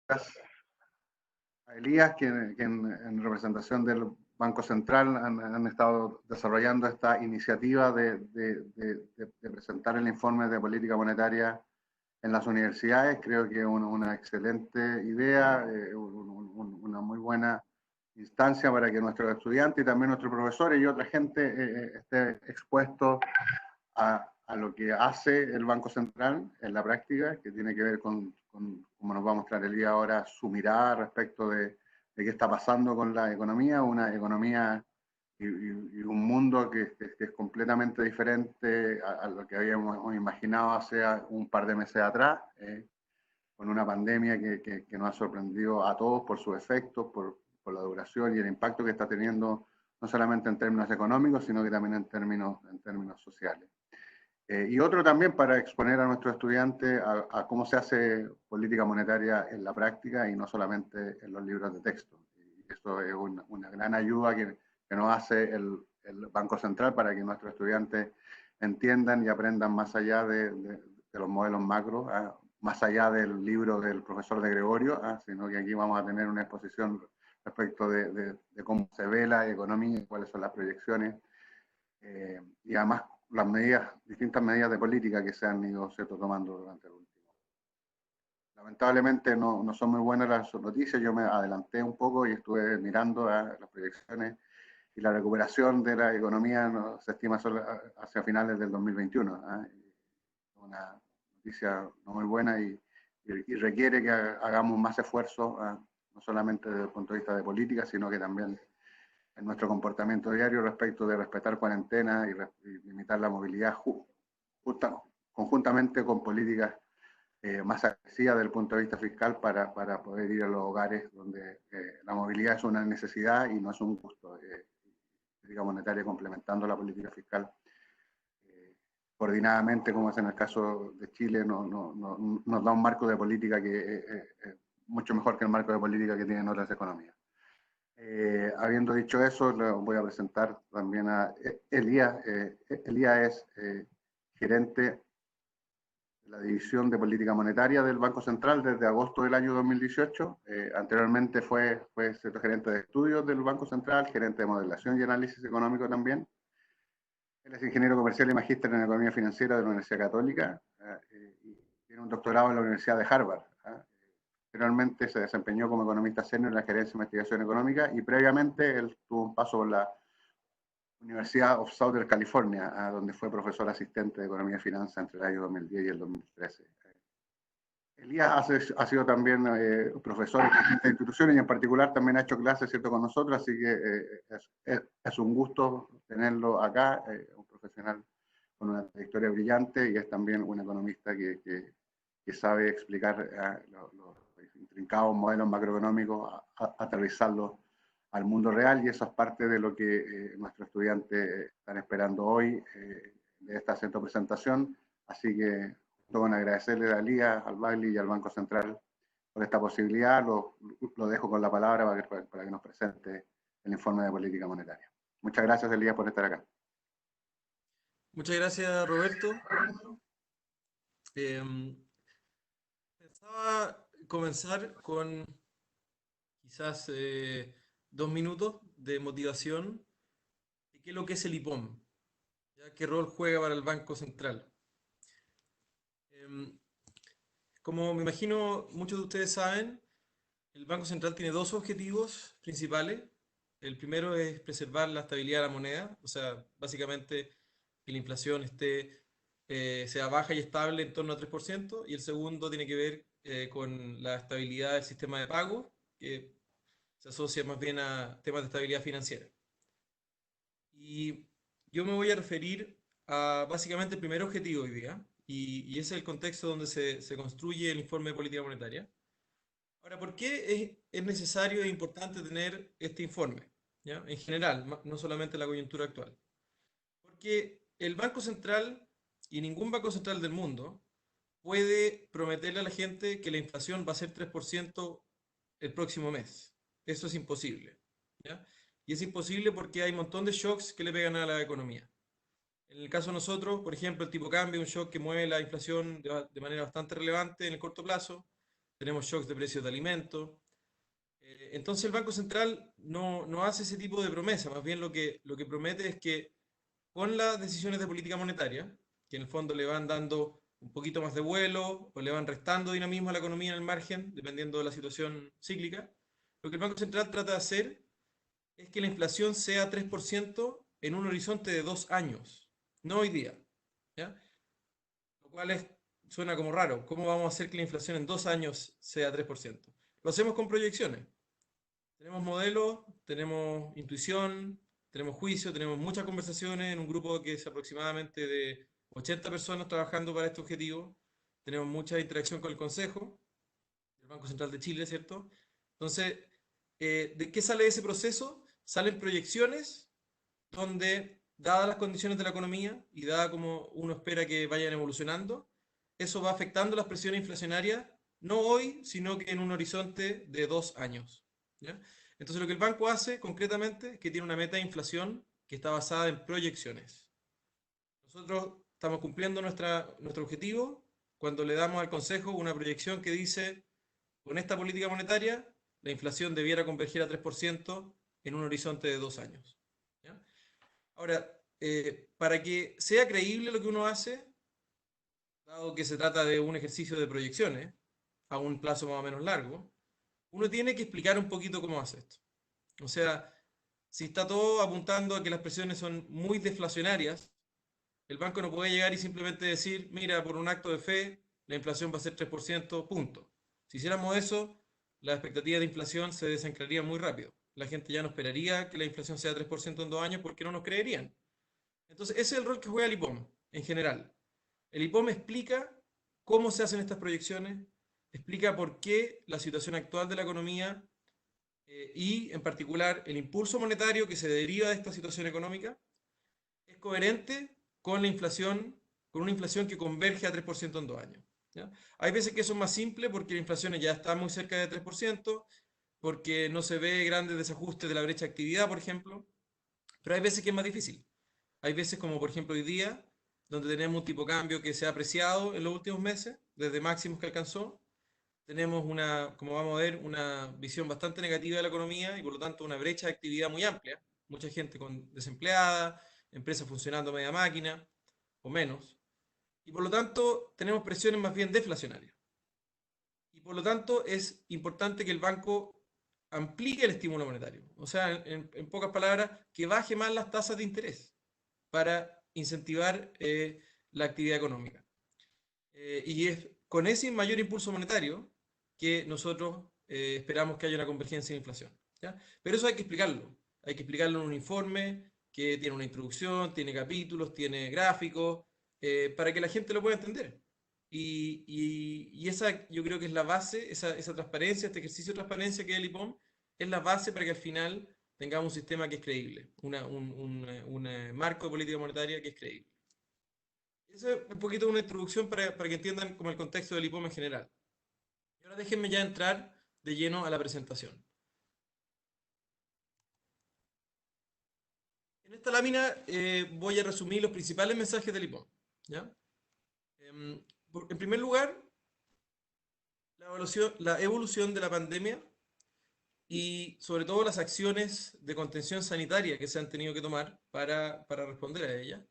a Elías, que en representación del Banco Central han estado desarrollando esta iniciativa de presentar el informe de política monetaria en las universidades. Creo que es una excelente idea, una muy buena instancia para que nuestros estudiantes y también nuestros profesores y otra gente esté expuesto a lo que hace el Banco Central en la práctica, que tiene que ver como nos va a mostrar el día ahora, su mirada respecto de qué está pasando con la economía, una economía y un mundo que es completamente diferente a lo que habíamos imaginado hace un par de meses atrás, con una pandemia que nos ha sorprendido a todos por sus efectos, por la duración y el impacto que está teniendo, no solamente en términos económicos, sino que también en términos sociales. Y otro también para exponer a nuestros estudiantes a cómo se hace política monetaria en la práctica y no solamente en los libros de texto. Y esto es una gran ayuda que nos hace el Banco Central para que nuestros estudiantes entiendan y aprendan más allá de los modelos macro, más allá del libro del profesor de Gregorio, sino que aquí vamos a tener una exposición respecto de cómo se ve la economía, cuáles son las proyecciones, y además las distintas medidas de política que se han ido tomando durante el último. Lamentablemente no son muy buenas las noticias, yo me adelanté un poco y estuve mirando las proyecciones y la recuperación de la economía se estima solo hacia finales del 2021. Una noticia no muy buena y requiere que hagamos más esfuerzos, no solamente desde el punto de vista de política, sino que también en nuestro comportamiento diario respecto de respetar cuarentena y limitar la movilidad conjuntamente con políticas más agresivas desde el punto de vista fiscal para poder ir a los hogares donde la movilidad es una necesidad y no es un gusto. Política monetaria complementando la política fiscal coordinadamente, como es en el caso de Chile, nos da un marco de política que es mucho mejor que el marco de política que tienen otras economías. Habiendo dicho eso, le voy a presentar también a Elías. Elías es gerente de la División de Política Monetaria del Banco Central desde agosto del año 2018. Anteriormente fue gerente de estudios del Banco Central, gerente de modelación y análisis económico también. Él es ingeniero comercial y magíster en economía financiera de la Universidad Católica y tiene un doctorado en la Universidad de Harvard. Finalmente se desempeñó como economista senior en la gerencia de investigación económica y previamente él tuvo un paso por la Universidad of Southern California, donde fue profesor asistente de economía y finanzas entre el año 2010 y el 2013. Elías ha sido también profesor en distintas instituciones y en particular también ha hecho clases, ¿cierto?, con nosotros, así que es un gusto tenerlo acá, un profesional con una trayectoria brillante y es también un economista que sabe explicar los intrincados modelos macroeconómicos, aterrizarlos al mundo real, y eso es parte de lo que nuestros estudiantes están esperando hoy de esta centro presentación. Así que con agradecerle a Lía, al Bagli y al Banco Central por esta posibilidad, lo dejo con la palabra para que nos presente el informe de política monetaria. Muchas gracias, Elías, por estar acá. Muchas gracias, Roberto. Pensaba comenzar con quizás 2 minutos de motivación de qué es lo que es el IPOM, ¿ya? ¿Qué rol juega para el Banco Central? Como me imagino muchos de ustedes saben, el Banco Central tiene dos objetivos principales. El primero es preservar la estabilidad de la moneda, o sea, básicamente que la inflación sea baja y estable en torno al 3%, y el segundo tiene que ver con la estabilidad del sistema de pago, que se asocia más bien a temas de estabilidad financiera. Y yo me voy a referir a básicamente el primer objetivo hoy día, y ese es el contexto donde se construye el informe de política monetaria. Ahora, ¿por qué es necesario e importante tener este informe? ¿Ya? En general, no solamente en la coyuntura actual. Porque el Banco Central y ningún Banco Central del mundo puede prometerle a la gente que la inflación va a ser 3% el próximo mes. Eso es imposible. ¿Ya? Y es imposible porque hay un montón de shocks que le pegan a la economía. En el caso de nosotros, por ejemplo, el tipo de cambio, un shock que mueve la inflación de manera bastante relevante en el corto plazo. tenemos shocks de precios de alimentos. Entonces el Banco Central no hace ese tipo de promesa, más bien lo que promete es que con las decisiones de política monetaria, que en el fondo le van dando un poquito más de vuelo o le van restando dinamismo a la economía en el margen, dependiendo de la situación cíclica, lo que el Banco Central trata de hacer es que la inflación sea 3% en un horizonte de 2 años, no hoy día. ¿Ya? Lo cual suena como raro. ¿Cómo vamos a hacer que la inflación en 2 años sea 3%? Lo hacemos con proyecciones. Tenemos modelos, tenemos intuición, tenemos juicio, tenemos muchas conversaciones en un grupo que es aproximadamente de 80 personas trabajando para este objetivo. Tenemos mucha interacción con el Consejo, el Banco Central de Chile, ¿cierto? Entonces, ¿de qué sale ese proceso? Salen proyecciones donde, dadas las condiciones de la economía y dada como uno espera que vayan evolucionando, eso va afectando las presiones inflacionarias, no hoy, sino que en un horizonte de 2 años. ¿Ya? Entonces lo que el banco hace concretamente es que tiene una meta de inflación que está basada en proyecciones. Nosotros estamos cumpliendo nuestro objetivo cuando le damos al Consejo una proyección que dice, con esta política monetaria, la inflación debiera converger a 3% en un horizonte de 2 años. ¿Ya? Ahora, para que sea creíble lo que uno hace, dado que se trata de un ejercicio de proyecciones a un plazo más o menos largo, uno tiene que explicar un poquito cómo hace esto. O sea, si está todo apuntando a que las presiones son muy deflacionarias, el banco no puede llegar y simplemente decir, mira, por un acto de fe, la inflación va a ser 3%, punto. Si hiciéramos eso, la expectativa de inflación se desanclaría muy rápido. La gente ya no esperaría que la inflación sea 3% en 2 años porque no nos creerían. Entonces, ese es el rol que juega el IPOM en general. El IPOM explica cómo se hacen estas proyecciones, explica por qué la situación actual de la economía y, en particular, el impulso monetario que se deriva de esta situación económica es coherente con la inflación, con una inflación que converge a 3% en 2 años. ¿Ya? Hay veces que eso es más simple porque la inflación ya está muy cerca de 3%, porque no se ve grandes desajustes de la brecha de actividad, por ejemplo, pero hay veces que es más difícil. Hay veces como por ejemplo hoy día, donde tenemos un tipo de cambio que se ha apreciado en los últimos meses, desde máximos que alcanzó. Tenemos como vamos a ver, una visión bastante negativa de la economía y por lo tanto una brecha de actividad muy amplia. Mucha gente desempleada, empresas funcionando a media máquina o menos. Y por lo tanto tenemos presiones más bien deflacionarias. Y por lo tanto es importante que el banco amplíe el estímulo monetario. O sea, en pocas palabras, que baje más las tasas de interés para incentivar la actividad económica. Y es con ese mayor impulso monetario que nosotros esperamos que haya una convergencia de inflación. ¿Ya? Pero eso hay que explicarlo. Hay que explicarlo en un informe que tiene una introducción, tiene capítulos, tiene gráficos, para que la gente lo pueda entender. Y esa yo creo que es la base, esa transparencia, este ejercicio de transparencia que es el IPOM, es la base para que al final tengamos un sistema que es creíble, un marco de política monetaria que es creíble. Esa es un poquito una introducción para que entiendan como el contexto del IPOM en general. Y ahora déjenme ya entrar de lleno a la presentación. En esta lámina voy a resumir los principales mensajes del IPOM. ¿Ya? Em, en primer lugar, la evolución de la pandemia y sobre todo las acciones de contención sanitaria que se han tenido que tomar para responder a ella,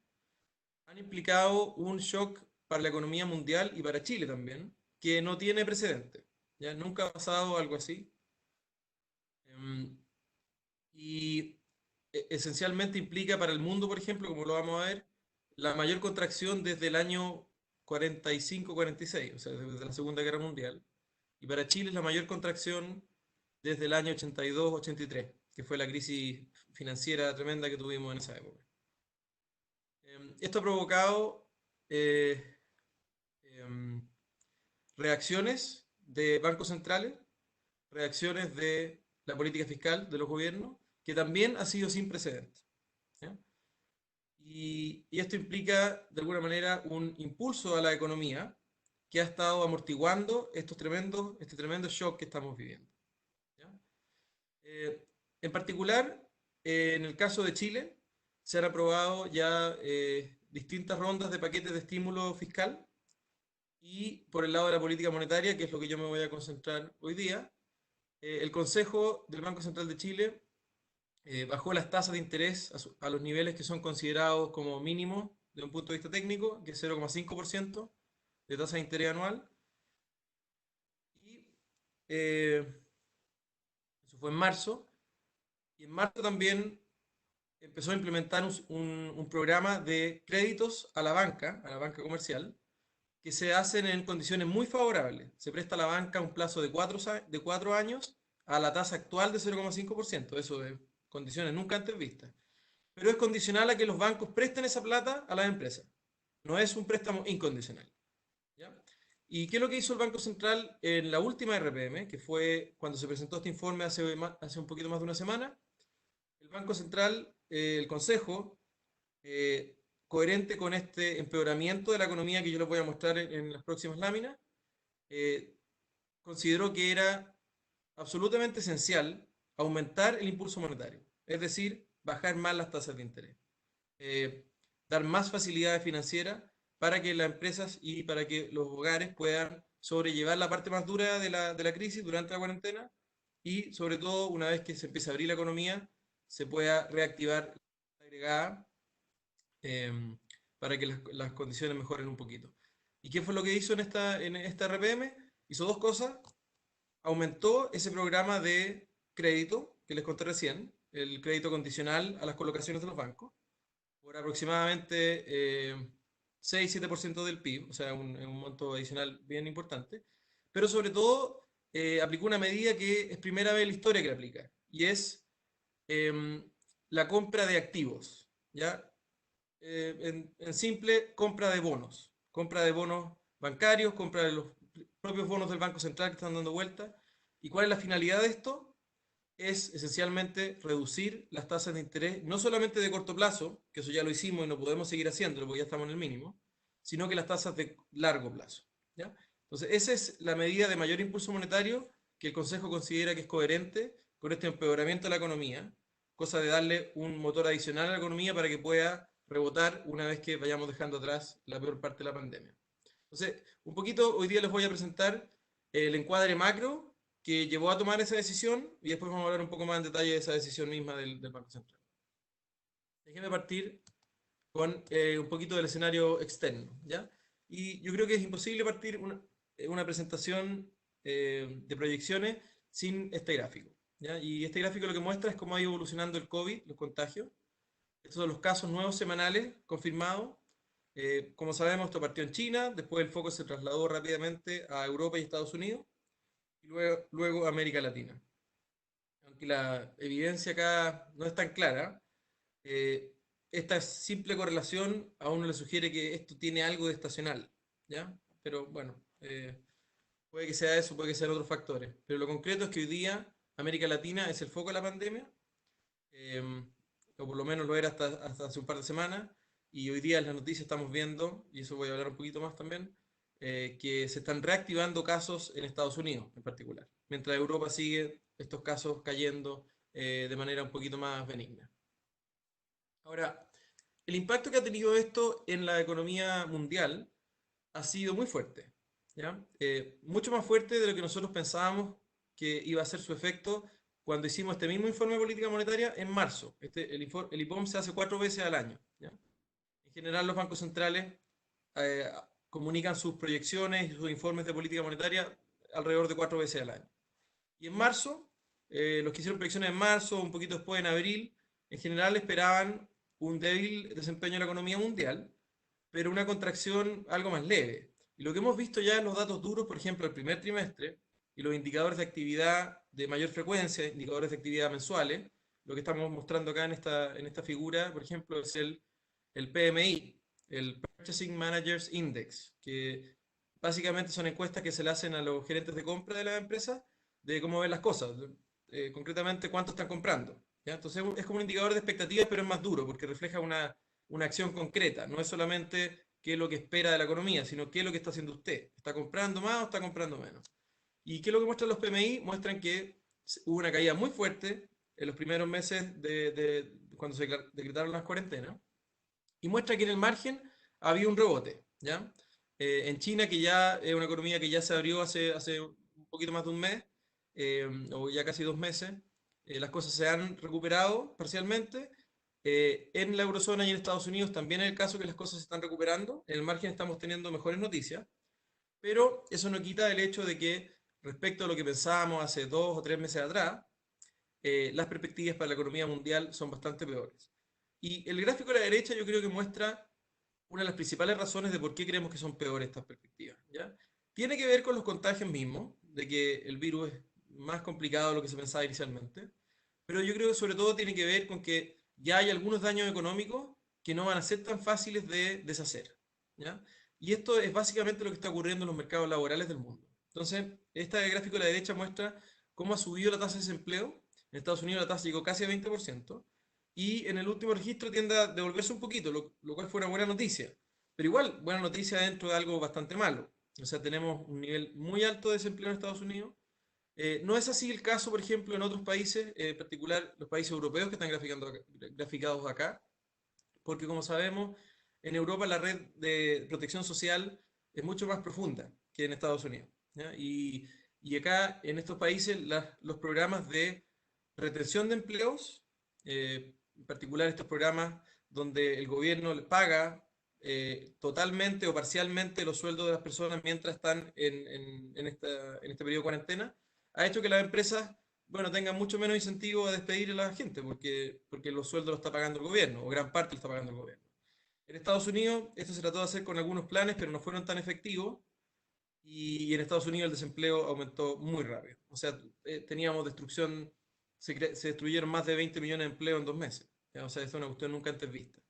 han implicado un shock para la economía mundial y para Chile también, que no tiene precedente. ¿Ya? Nunca ha pasado algo así. Em, y esencialmente implica para el mundo, por ejemplo, como lo vamos a ver, la mayor contracción desde el año 45-46, o sea, desde la Segunda Guerra Mundial. Y para Chile es la mayor contracción desde el año 82-83, que fue la crisis financiera tremenda que tuvimos en esa época. Esto ha provocado eh, em, reacciones de bancos centrales, reacciones de la política fiscal de los gobiernos, que también ha sido sin precedentes. ¿Ya? Y esto implica, de alguna manera, un impulso a la economía que ha estado amortiguando este tremendo shock que estamos viviendo. ¿Ya? En particular, en el caso de Chile, se han aprobado ya distintas rondas de paquetes de estímulo fiscal Y por el lado de la política monetaria, que es lo que yo me voy a concentrar hoy día, el Consejo del Banco Central de Chile bajó las tasas de interés a los niveles que son considerados como mínimos desde un punto de vista técnico, que es 0,5% de tasa de interés anual. Y eso fue en marzo. Y en marzo también empezó a implementar un programa de créditos a la banca comercial, que se hacen en condiciones muy favorables. Se presta a la banca un plazo de 4 años a la tasa actual de 0,5%. Eso de condiciones nunca antes vistas. Pero es condicional a que los bancos presten esa plata a las empresas. No es un préstamo incondicional. ¿Ya? ¿Y qué es lo que hizo el Banco Central en la última RPM, que fue cuando se presentó este informe hace un poquito más de una semana? El Banco Central, el Consejo, eh, coherente con este empeoramiento de la economía que yo les voy a mostrar en las próximas láminas, eh, consideró que era absolutamente esencial aumentar el impulso monetario, es decir, bajar más las tasas de interés, eh, dar más facilidades financieras para que las empresas y para que los hogares puedan sobrellevar la parte más dura de la crisis durante la cuarentena y sobre todo una vez que se empiece a abrir la economía se pueda reactivar la agregada para que las condiciones mejoren un poquito. ¿Y qué fue lo que hizo en esta RPM? Hizo dos cosas. Aumentó ese programa de crédito que les conté recién, el crédito condicional a las colocaciones de los bancos, por aproximadamente 6-7% del PIB, o sea, un monto adicional bien importante. Pero sobre todo, aplicó una medida que es primera vez en la historia que la aplica, y es em, la compra de activos, ¿ya? En simple, compra de bonos bancarios, compra de los propios bonos del Banco Central que están dando vuelta. ¿Y cuál es la finalidad de esto? Es esencialmente reducir las tasas de interés, no solamente de corto plazo, que eso ya lo hicimos y no podemos seguir haciéndolo porque ya estamos en el mínimo, sino que las tasas de largo plazo. ¿Ya? Entonces, esa es la medida de mayor impulso monetario que el Consejo considera que es coherente con este empeoramiento de la economía, cosa de darle un motor adicional a la economía para que pueda rebotar una vez que vayamos dejando atrás la peor parte de la pandemia. Entonces, un poquito hoy día les voy a presentar el encuadre macro que llevó a tomar esa decisión y después vamos a hablar un poco más en detalle de esa decisión misma del Banco Central. Déjenme partir con un poquito del escenario externo, ¿ya? Y yo creo que es imposible partir una presentación de proyecciones sin este gráfico, ¿ya? Y este gráfico lo que muestra es cómo ha ido evolucionando el COVID, los contagios. Estos son los casos nuevos semanales confirmados. Como sabemos, esto partió en China, después el foco se trasladó rápidamente a Europa y Estados Unidos, y luego a América Latina. Aunque la evidencia acá no es tan clara, eh, esta simple correlación a uno le sugiere que esto tiene algo de estacional, ¿ya? Pero bueno, puede que sea eso, puede que sean otros factores. Pero lo concreto es que hoy día América Latina es el foco de la pandemia, eh, o por lo menos lo era hasta hace un par de semanas, y hoy día en las noticias estamos viendo, y eso voy a hablar un poquito más también, que se están reactivando casos en Estados Unidos en particular, mientras Europa sigue estos casos cayendo de manera un poquito más benigna. Ahora, el impacto que ha tenido esto en la economía mundial ha sido muy fuerte, ¿ya? Mucho más fuerte de lo que nosotros pensábamos que iba a ser su efecto cuando hicimos este mismo informe de política monetaria en marzo. El IPOM se hace 4 veces al año, ¿ya? En general, los bancos centrales eh, comunican sus proyecciones y sus informes de política monetaria alrededor de 4 veces al año. Y en marzo, los que hicieron proyecciones en marzo, un poquito después en abril, en general esperaban un débil desempeño de la economía mundial, pero una contracción algo más leve. Y lo que hemos visto ya en los datos duros, por ejemplo, el primer trimestre, y los indicadores de actividad de mayor frecuencia, indicadores de actividad mensuales, lo que estamos mostrando acá en esta figura, por ejemplo, es el PMI, el Purchasing Managers Index, que básicamente son encuestas que se le hacen a los gerentes de compra de las empresas de cómo ven las cosas, concretamente cuánto están comprando. ¿Ya? Entonces es como un indicador de expectativas, pero es más duro porque refleja una acción concreta, no es solamente qué es lo que espera de la economía, sino qué es lo que está haciendo usted. ¿Está comprando más o está comprando menos? ¿Y qué es lo que muestran los PMI? Muestran que hubo una caída muy fuerte en los primeros meses de cuando se decretaron las cuarentenas y muestra que en el margen había un rebote, ¿ya? En China, que ya es una economía que ya se abrió hace un poquito más de un mes, o ya casi 2 meses, las cosas se han recuperado parcialmente. En la eurozona y en Estados Unidos también es el caso que las cosas se están recuperando. En el margen estamos teniendo mejores noticias, pero eso no quita el hecho de que respecto a lo que pensábamos hace 2 o 3 meses atrás, las perspectivas para la economía mundial son bastante peores. Y el gráfico de la derecha yo creo que muestra una de las principales razones de por qué creemos que son peores estas perspectivas, ¿ya? Tiene que ver con los contagios mismos, de que el virus es más complicado de lo que se pensaba inicialmente, pero yo creo que sobre todo tiene que ver con que ya hay algunos daños económicos que no van a ser tan fáciles de deshacer, ¿ya? Y esto es básicamente lo que está ocurriendo en los mercados laborales del mundo. Entonces, este gráfico de la derecha muestra cómo ha subido la tasa de desempleo. En Estados Unidos la tasa llegó casi a 20%, y en el último registro tiende a devolverse un poquito, lo cual fue una buena noticia. Pero igual, buena noticia dentro de algo bastante malo. O sea, tenemos un nivel muy alto de desempleo en Estados Unidos. No es así el caso, por ejemplo, en otros países, en particular los países europeos que están graficados acá, porque como sabemos, en Europa la red de protección social es mucho más profunda que en Estados Unidos, ¿ya? Y acá, en estos países, los programas de retención de empleos, en particular estos programas donde el gobierno le paga totalmente o parcialmente los sueldos de las personas mientras están en este periodo de cuarentena, ha hecho que las empresas, bueno, tengan mucho menos incentivo a despedir a la gente, porque los sueldos los está pagando el gobierno, o gran parte lo está pagando el gobierno. En Estados Unidos esto se trató de hacer con algunos planes, pero no fueron tan efectivos, y en Estados Unidos el desempleo aumentó muy rápido. O sea, teníamos destrucción, se destruyeron más de 20 millones de empleos en 2 meses. ¿Ya? O sea, es una cuestión nunca antes vista.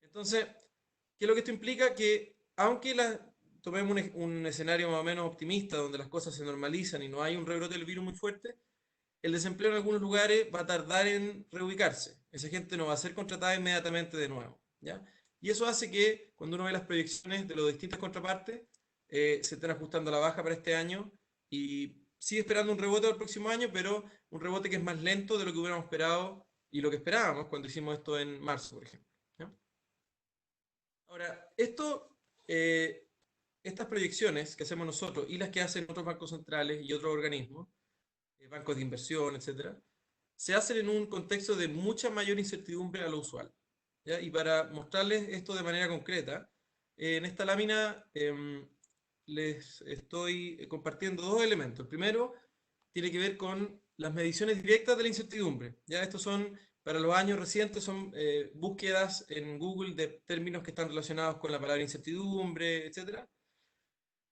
Entonces, ¿qué es lo que esto implica? Que aunque tomemos un escenario más o menos optimista, donde las cosas se normalizan y no hay un rebrote del virus muy fuerte, el desempleo en algunos lugares va a tardar en reubicarse. Esa gente no va a ser contratada inmediatamente de nuevo, ¿ya? Y eso hace que cuando uno ve las proyecciones de las distintas contrapartes, se estén ajustando a la baja para este año, y sigue esperando un rebote el próximo año, pero un rebote que es más lento de lo que hubiéramos esperado y lo que esperábamos cuando hicimos esto en marzo, por ejemplo, ¿ya? Ahora, eh, estas proyecciones que hacemos nosotros y las que hacen otros bancos centrales y otros organismos, bancos de inversión, etcétera, se hacen en un contexto de mucha mayor incertidumbre a lo usual, ¿ya? Y para mostrarles esto de manera concreta, en esta lámina les estoy compartiendo dos elementos. El primero tiene que ver con las mediciones directas de la incertidumbre. Ya estos son, para los años recientes, son búsquedas en Google de términos que están relacionados con la palabra incertidumbre, etcétera.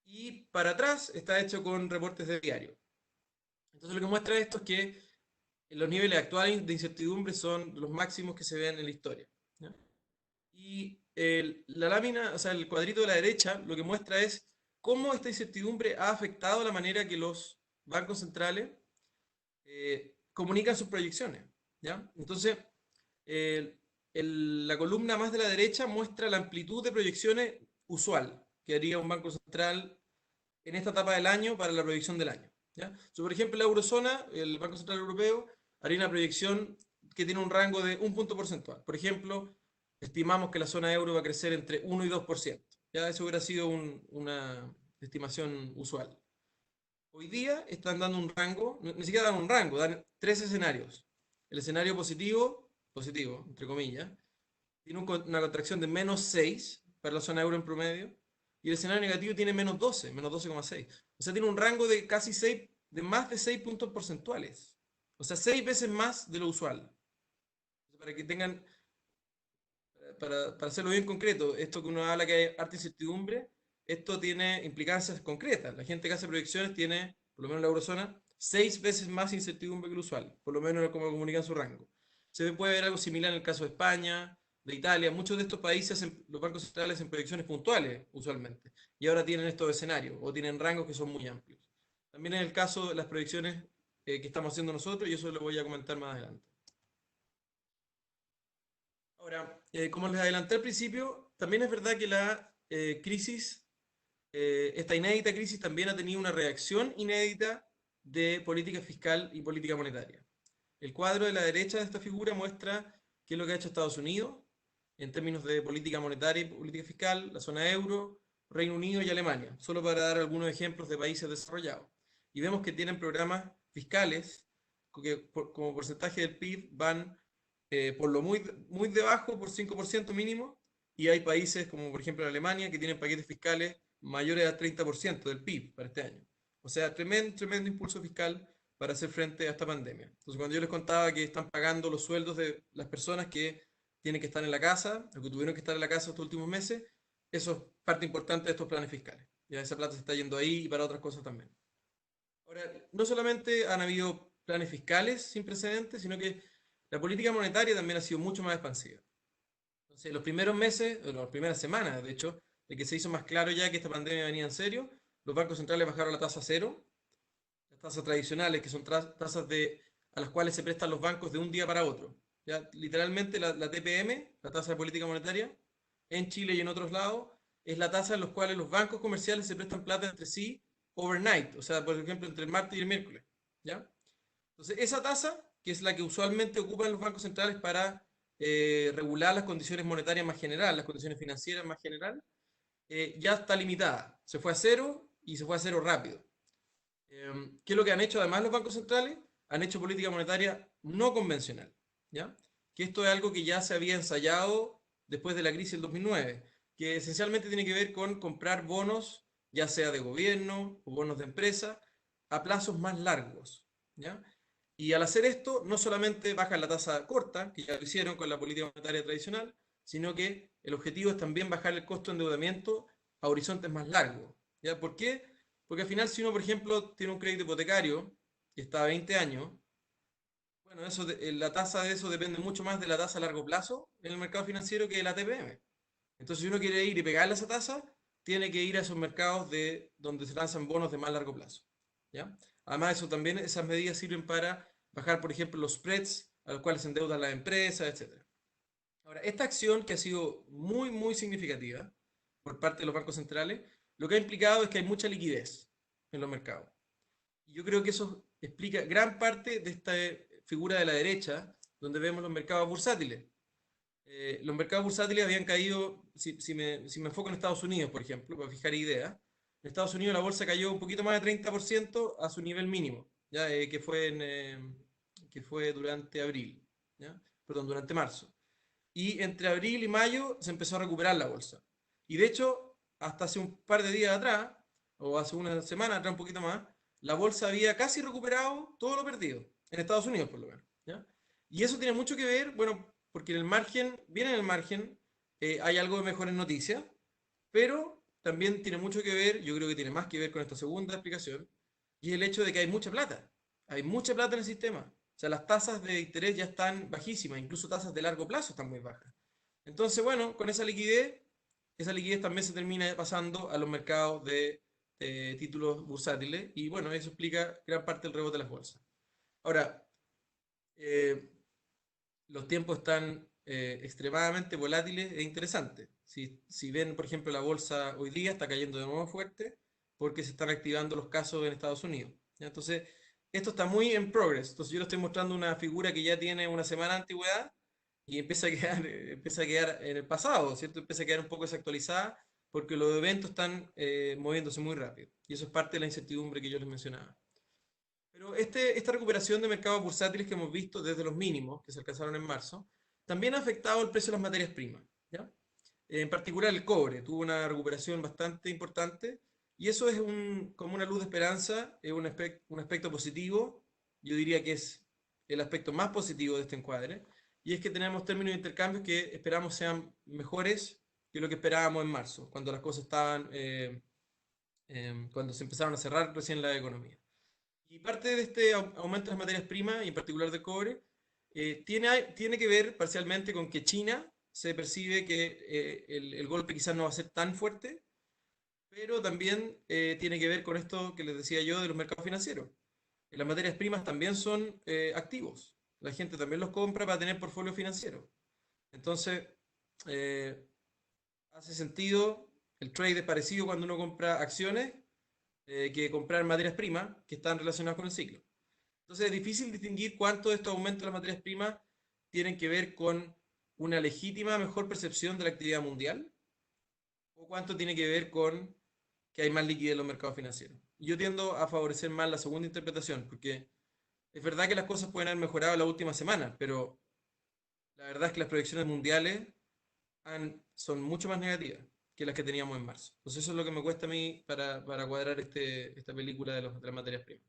Y para atrás está hecho con reportes de diario. Entonces lo que muestra esto es que los niveles actuales de incertidumbre son los máximos que se ven en la historia, ¿ya? Y la lámina, o sea, el cuadrito de la derecha, lo que muestra es cómo esta incertidumbre ha afectado la manera que los bancos centrales comunican sus proyecciones, ¿ya? Entonces, el- la columna más de la derecha muestra la amplitud de proyecciones usual que haría un banco central en esta etapa del año para la proyección del año, ¿ya? So, por ejemplo, la eurozona, el Banco Central Europeo, haría una proyección que tiene un rango de un punto porcentual. Por ejemplo, estimamos que la zona euro va a crecer entre 1 y 2%. ¿Ya? Eso hubiera sido una estimación usual. Hoy día están dando un rango, ni siquiera dan un rango, dan tres escenarios. El escenario positivo, positivo, entre comillas, tiene una contracción de -6 para la zona euro en promedio, y el escenario negativo tiene -12, -12,6. O sea, tiene un rango de casi 6, de más de 6 puntos porcentuales. O sea, 6 veces más de lo usual. Para que tengan, para hacerlo bien concreto, esto que uno habla que hay harta incertidumbre, esto tiene implicancias concretas. La gente que hace proyecciones tiene, por lo menos en la eurozona, 6 veces más incertidumbre que lo usual, por lo menos como comunican su rango. Se puede ver algo similar en el caso de España, de Italia. Muchos de estos países, los bancos centrales hacen proyecciones puntuales, usualmente, y ahora tienen estos escenarios, o tienen rangos que son muy amplios. También en el caso de las proyecciones que estamos haciendo nosotros, y eso lo voy a comentar más adelante. Ahora, como les adelanté al principio, también es verdad que la crisis, esta inédita crisis, también ha tenido una reacción inédita de política fiscal y política monetaria. El cuadro de la derecha de esta figura muestra qué es lo que ha hecho Estados Unidos en términos de política monetaria y política fiscal, la zona euro, Reino Unido y Alemania, solo para dar algunos ejemplos de países desarrollados. Y vemos que tienen programas fiscales que como porcentaje del PIB van por lo muy debajo, por 5% mínimo, y hay países como por ejemplo Alemania que tienen paquetes fiscales mayores al 30% del PIB para este año. O sea, tremendo impulso fiscal para hacer frente a esta pandemia. Entonces, cuando yo les contaba que están pagando los sueldos de las personas que tienen que estar en la casa, o que tuvieron que estar en la casa estos últimos meses, eso es parte importante de estos planes fiscales. Ya esa plata se está yendo ahí y para otras cosas también. Ahora, no solamente han habido planes fiscales sin precedentes, sino que la política monetaria también ha sido mucho más expansiva. Entonces, los primeros meses, o las primeras semanas, de hecho, de que se hizo más claro ya que esta pandemia venía en serio, los bancos centrales bajaron la tasa a cero, las tasas tradicionales, que son tasas a las cuales se prestan los bancos de un día para otro. Ya, literalmente la TPM, la tasa de política monetaria, en Chile y en otros lados, es la tasa en la cual los bancos comerciales se prestan plata entre sí overnight, o sea, por ejemplo, entre el martes y el miércoles. ¿Ya? Entonces, esa tasa, que es la que usualmente ocupan los bancos centrales para regular las condiciones monetarias más general, las condiciones financieras más general, ya está limitada. Se fue a cero y se fue a cero rápido. ¿Qué es lo que han hecho además los bancos centrales? Han hecho política monetaria no convencional, ¿ya? Que esto es algo que ya se había ensayado después de la crisis del 2009, que esencialmente tiene que ver con comprar bonos, ya sea de gobierno o bonos de empresa, a plazos más largos, ¿ya? Y al hacer esto, no solamente bajan la tasa corta, que ya lo hicieron con la política monetaria tradicional, sino que el objetivo es también bajar el costo de endeudamiento a horizontes más largos, ¿ya? ¿Por qué? Porque al final, si uno, por ejemplo, tiene un crédito hipotecario que está a 20 años, bueno, la tasa de eso depende mucho más de la tasa a largo plazo en el mercado financiero que de la TPM. Entonces, si uno quiere ir y pegarle esa tasa, tiene que ir a esos mercados donde se lanzan bonos de más largo plazo. ¿Ya? Además, eso también, esas medidas sirven para bajar, por ejemplo, los spreads a los cuales se endeudan las empresas, etc. Ahora, esta acción que ha sido muy significativa por parte de los bancos centrales, lo que ha implicado es que hay mucha liquidez en los mercados. Y yo creo que eso explica gran parte de esta figura de la derecha, donde vemos los mercados bursátiles. Los mercados bursátiles habían caído, si me enfoco en Estados Unidos, por ejemplo, para fijar ideas, en Estados Unidos la bolsa cayó un poquito más de 30% a su nivel mínimo, ¿ya? Que fue durante abril, ¿ya? Perdón, durante marzo. Y entre abril y mayo se empezó a recuperar la bolsa. Y de hecho, hasta hace un par de días atrás, o hace una semana atrás un poquito más, la bolsa había casi recuperado todo lo perdido, en Estados Unidos por lo menos. ¿Ya? Y eso tiene mucho que ver, bueno, porque en el margen, bien en el margen, hay algo de mejores noticias, pero también tiene mucho que ver, yo creo que tiene más que ver con esta segunda explicación, y es el hecho de que hay mucha plata. Hay mucha plata en el sistema. O sea, las tasas de interés ya están bajísimas, incluso tasas de largo plazo están muy bajas. Entonces, bueno, con esa liquidez también se termina pasando a los mercados de títulos bursátiles, y bueno, eso explica gran parte del rebote de las bolsas. Ahora, eh, los tiempos están extremadamente volátiles e interesantes. Si ven, por ejemplo, la bolsa hoy día está cayendo de nuevo fuerte porque se están activando los casos en Estados Unidos. ¿Ya? Entonces, esto está muy en progress. Entonces, yo le estoy mostrando una figura que ya tiene una semana de antigüedad y empieza a quedar en el pasado, ¿cierto? Empieza a quedar un poco desactualizada porque los eventos están moviéndose muy rápido. Y eso es parte de la incertidumbre que yo les mencionaba. Pero esta recuperación de mercados bursátiles que hemos visto desde los mínimos que se alcanzaron en marzo, también ha afectado el precio de las materias primas. ¿Ya? En particular el cobre tuvo una recuperación bastante importante y eso es como una luz de esperanza, es un aspecto positivo, yo diría que es el aspecto más positivo de este encuadre, y es que tenemos términos de intercambio que esperamos sean mejores que lo que esperábamos en marzo, cuando las cosas estaban, cuando se empezaron a cerrar recién la economía. Y parte de este aumento de las materias primas, y en particular de cobre, tiene que ver parcialmente con que China se percibe que el golpe quizás no va a ser tan fuerte, pero también tiene que ver con esto que les decía yo de los mercados financieros. Las materias primas también son activos. La gente también los compra para tener portfolio financiero. Entonces, eh, hace sentido, el trade es parecido cuando uno compra acciones que comprar materias primas que están relacionadas con el ciclo. Entonces es difícil distinguir cuánto de estos aumentos de las materias primas tienen que ver con una legítima mejor percepción de la actividad mundial o cuánto tiene que ver con que hay más liquidez en los mercados financieros. Yo tiendo a favorecer más la segunda interpretación, porque es verdad que las cosas pueden haber mejorado la última semana, pero la verdad es que las proyecciones mundiales son mucho más negativas que las que teníamos en marzo. Entonces eso es lo que me cuesta a mí para cuadrar esta película de las materias primas.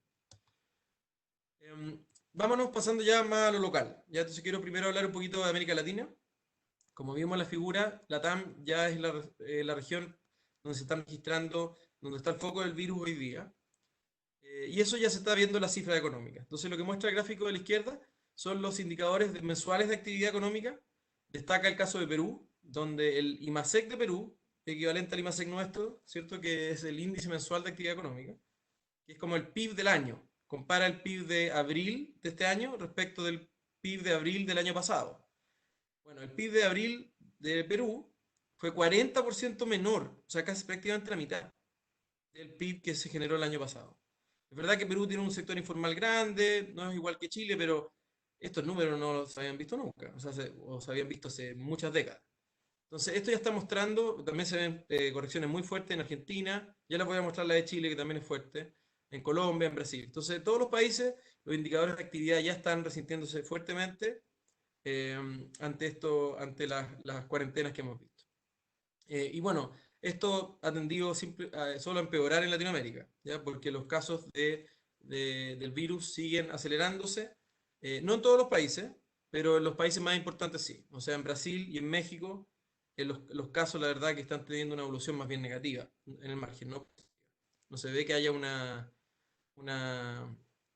Vámonos pasando ya más a lo local. Ya entonces quiero primero hablar un poquito de América Latina. Como vimos en la figura, LATAM ya es la región donde se están registrando, donde está el foco del virus hoy día. Y eso ya se está viendo en las cifras económicas. Entonces lo que muestra el gráfico de la izquierda son los indicadores mensuales de actividad económica. Destaca el caso de Perú, donde el IMASEC de Perú, equivalente al IMASEC nuestro, ¿cierto? Que es el índice mensual de actividad económica, que es como el PIB del año. Compara el PIB de abril de este año respecto del PIB de abril del año pasado. Bueno, el PIB de abril de Perú fue 40% menor, o sea, casi prácticamente la mitad del PIB que se generó el año pasado. Es verdad que Perú tiene un sector informal grande, no es igual que Chile, pero estos números no se habían visto nunca, o sea, se habían visto hace muchas décadas. Entonces, esto ya está mostrando, también se ven correcciones muy fuertes en Argentina, ya les voy a mostrar la de Chile, que también es fuerte, en Colombia, en Brasil. Entonces, todos los países, los indicadores de actividad ya están resintiéndose fuertemente eh, ante las cuarentenas que hemos visto. Y bueno, esto ha tendido solo a empeorar en Latinoamérica, ¿ya? Porque los casos del virus siguen acelerándose, no en todos los países, pero en los países más importantes sí. O sea, en Brasil y en México, los casos, la verdad, que están teniendo una evolución más bien negativa en el margen, ¿no? No se ve que haya una,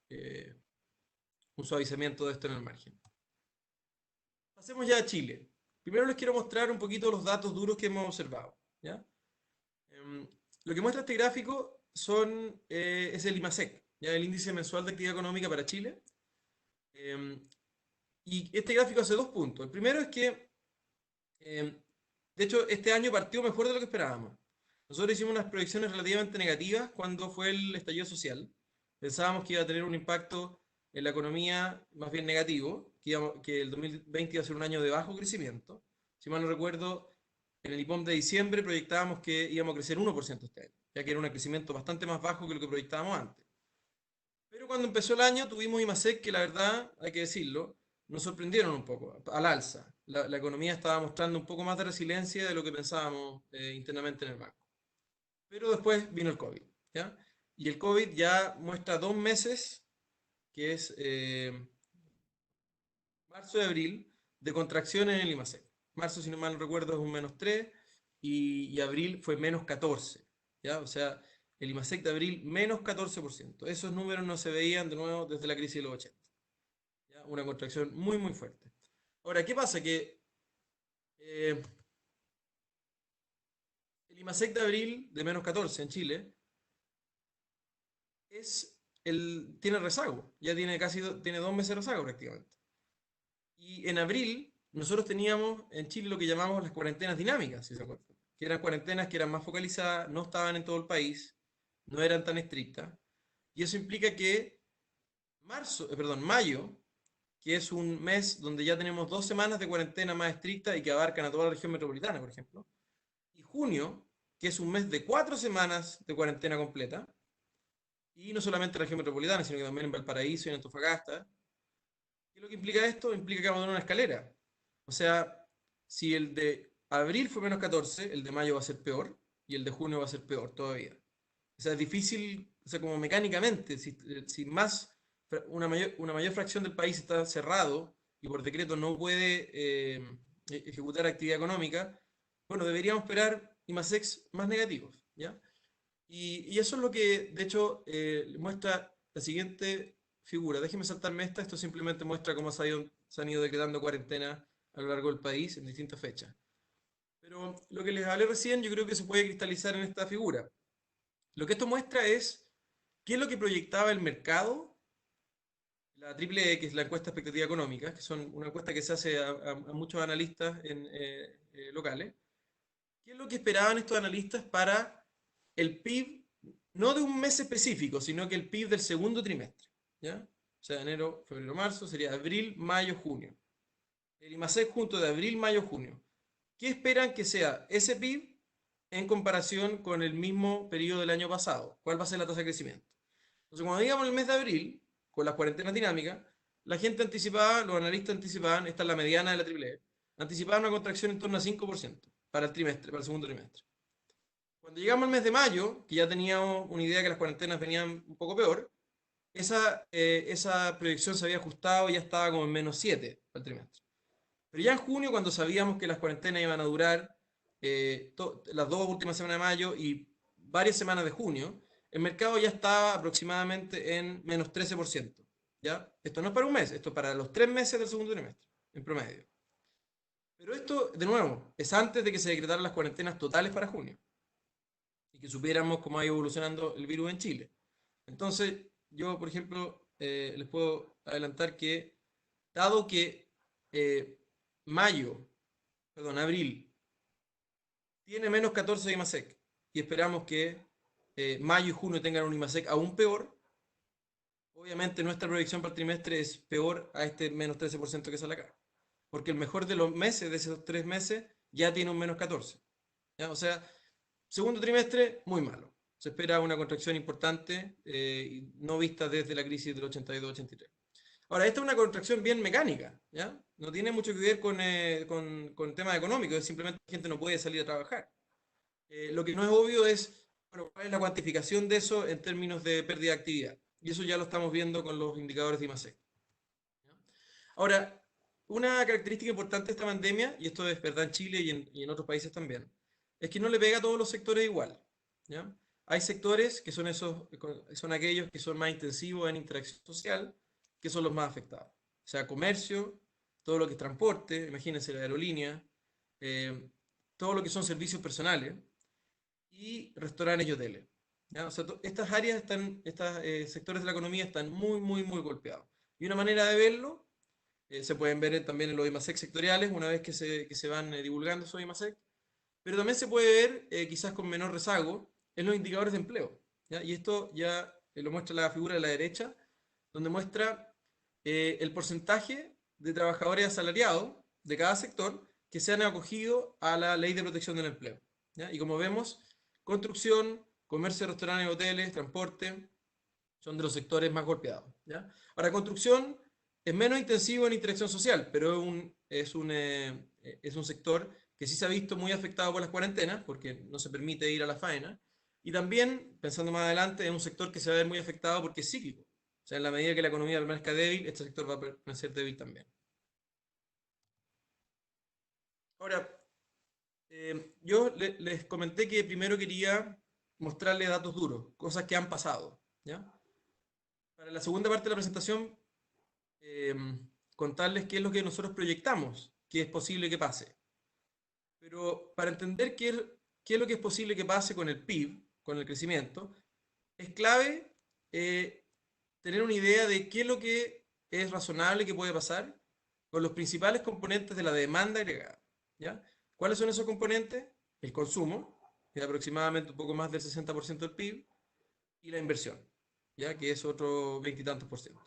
eh, un suavizamiento de esto en el margen. Pasemos ya a Chile. Primero les quiero mostrar un poquito los datos duros que hemos observado, ¿ya? Em, lo que muestra este gráfico es el IMASEC, ¿ya? El índice mensual de actividad económica para Chile. Em, y este gráfico hace dos puntos. El primero es que, em, de hecho, este año partió mejor de lo que esperábamos. Nosotros hicimos unas proyecciones relativamente negativas cuando fue el estallido social. Pensábamos que iba a tener un impacto en la economía más bien negativo, que el 2020 iba a ser un año de bajo crecimiento. Si mal no recuerdo, en el IPOM de diciembre proyectábamos que íbamos a crecer 1% este año, ya que era un crecimiento bastante más bajo que lo que proyectábamos antes. Pero cuando empezó el año tuvimos IMASEC que la verdad, hay que decirlo, nos sorprendieron un poco, al alza. La economía estaba mostrando un poco más de resiliencia de lo que pensábamos internamente en el banco. Pero después vino el COVID, ¿ya? Y el COVID ya muestra 2 meses, que es marzo y abril, de contracción en el IMASEC. Marzo, si no mal recuerdo, es un -3 y abril fue -14, ¿ya? O sea, el IMASEC de abril -14%. Esos números no se veían de nuevo desde la crisis de los 80, ¿ya? Una contracción muy, muy fuerte. Ahora, ¿qué pasa? Que eh, el IMASEC de abril de -14 en Chile tiene rezago, ya tiene 2 meses de rezago prácticamente. Y en abril nosotros teníamos en Chile lo que llamamos las cuarentenas dinámicas, si se acuerdan, que eran cuarentenas que eran más focalizadas, no estaban en todo el país, no eran tan estrictas. Y eso implica que mayo, que es un mes donde ya tenemos 2 semanas de cuarentena más estricta y que abarcan a toda la región metropolitana, por ejemplo, y junio, que es un mes de 4 semanas de cuarentena completa, y no solamente en la región metropolitana, sino que también en Valparaíso y en Antofagasta. ¿Qué es lo que implica esto? Implica que vamos a tener una escalera. O sea, si el de abril fue -14, el de mayo va a ser peor y el de junio va a ser peor todavía. O sea, es difícil, o sea, como mecánicamente, si una mayor fracción del país está cerrado y por decreto no puede ejecutar actividad económica, bueno, deberíamos esperar IMASEX más negativos, ¿ya? Y eso es lo que, de hecho, muestra la siguiente figura. Déjeme saltarme esta. Esto simplemente muestra cómo se han ido decretando cuarentena a lo largo del país en distintas fechas. Pero lo que les hablé recién, yo creo que se puede cristalizar en esta figura. Lo que esto muestra es qué es lo que proyectaba el mercado, la triple E, que es la encuesta de expectativa económica, que son una encuesta que se hace a muchos analistas locales. ¿Qué es lo que esperaban estos analistas para el PIB, no de un mes específico, sino que el PIB del segundo trimestre? ¿Ya? O sea, enero, febrero, marzo, sería abril, mayo, junio. El IMASEC junto de abril, mayo, junio. ¿Qué esperan que sea ese PIB en comparación con el mismo periodo del año pasado. ¿Cuál va a ser la tasa de crecimiento? Entonces, cuando digamos el mes de abril, con las cuarentenas dinámicas, la gente anticipaba, los analistas anticipaban, esta es la mediana de la AAA, anticipaban una contracción en torno a 5% para el trimestre, para el segundo trimestre. Cuando llegamos al mes de mayo, que ya teníamos una idea que las cuarentenas venían un poco peor, esa proyección se había ajustado y ya estaba como en -7 al trimestre. Pero ya en junio, cuando sabíamos que las cuarentenas iban a durar las 2 últimas semanas de mayo y varias semanas de junio, el mercado ya estaba aproximadamente en -13%. ¿Ya? Esto no es para un mes, esto es para los 3 meses del segundo trimestre, en promedio. Pero esto, de nuevo, es antes de que se decretaran las cuarentenas totales para junio y que supiéramos cómo ha ido evolucionando el virus en Chile. Entonces, yo, por ejemplo, les puedo adelantar que, dado que eh, abril, tiene -14 de IMASEC y esperamos que mayo y junio tengan un IMASEC aún peor, obviamente nuestra proyección para el trimestre es peor a este -13% que sale acá. Porque el mejor de los meses, de esos 3 meses, ya tiene un -14. ¿Ya? O sea, segundo trimestre, muy malo. Se espera una contracción importante, no vista desde la crisis del 82-83. Ahora, esta es una contracción bien mecánica, ¿ya? No tiene mucho que ver con temas económicos, es simplemente que la gente no puede salir a trabajar. Lo que no es obvio es, bueno, cuál es la cuantificación de eso en términos de pérdida de actividad. Y eso ya lo estamos viendo con los indicadores de IMASEC. ¿Ya? Ahora, una característica importante de esta pandemia, y esto es verdad en Chile y en otros países también, es que no le pega a todos los sectores igual. ¿Ya? Hay sectores que son aquellos que son más intensivos en interacción social, que son los más afectados. O sea, comercio, todo lo que es transporte, imagínense la aerolínea, eh, todo lo que son servicios personales y restaurantes y hoteles. ¿Ya? O sea, estas áreas estos sectores de la economía están muy, muy, muy golpeados. Y una manera de verlo se pueden ver también en los IMASEC sectoriales, una vez que se van divulgando esos IMASEC, pero también se puede ver, quizás con menor rezago, en los indicadores de empleo. ¿Ya? Y esto ya lo muestra la figura de la derecha, donde muestra el porcentaje de trabajadores asalariados de cada sector que se han acogido a la Ley de Protección del Empleo. ¿Ya? Y como vemos, construcción, comercio, restaurantes, hoteles, transporte, son de los sectores más golpeados. ¿Ya? Ahora, construcción es menos intensivo en interacción social, pero es un sector que sí se ha visto muy afectado por las cuarentenas, porque no se permite ir a la faena. Y también, pensando más adelante, es un sector que se va a ver muy afectado porque es cíclico. O sea, en la medida que la economía permanezca débil, este sector va a permanecer débil también. Ahora, yo les comenté que primero quería mostrarles datos duros, cosas que han pasado. ¿Ya? Para la segunda parte de la presentación, eh, contarles qué es lo que nosotros proyectamos que es posible que pase. Pero para entender qué es lo que es posible que pase con el PIB, con el crecimiento, es clave tener una idea de qué es lo que es razonable que puede pasar con los principales componentes de la demanda agregada. ¿Ya? ¿Cuáles son esos componentes? El consumo, que es aproximadamente un poco más del 60% del PIB, y la inversión, ¿ya? Que es otro veintitantos por ciento.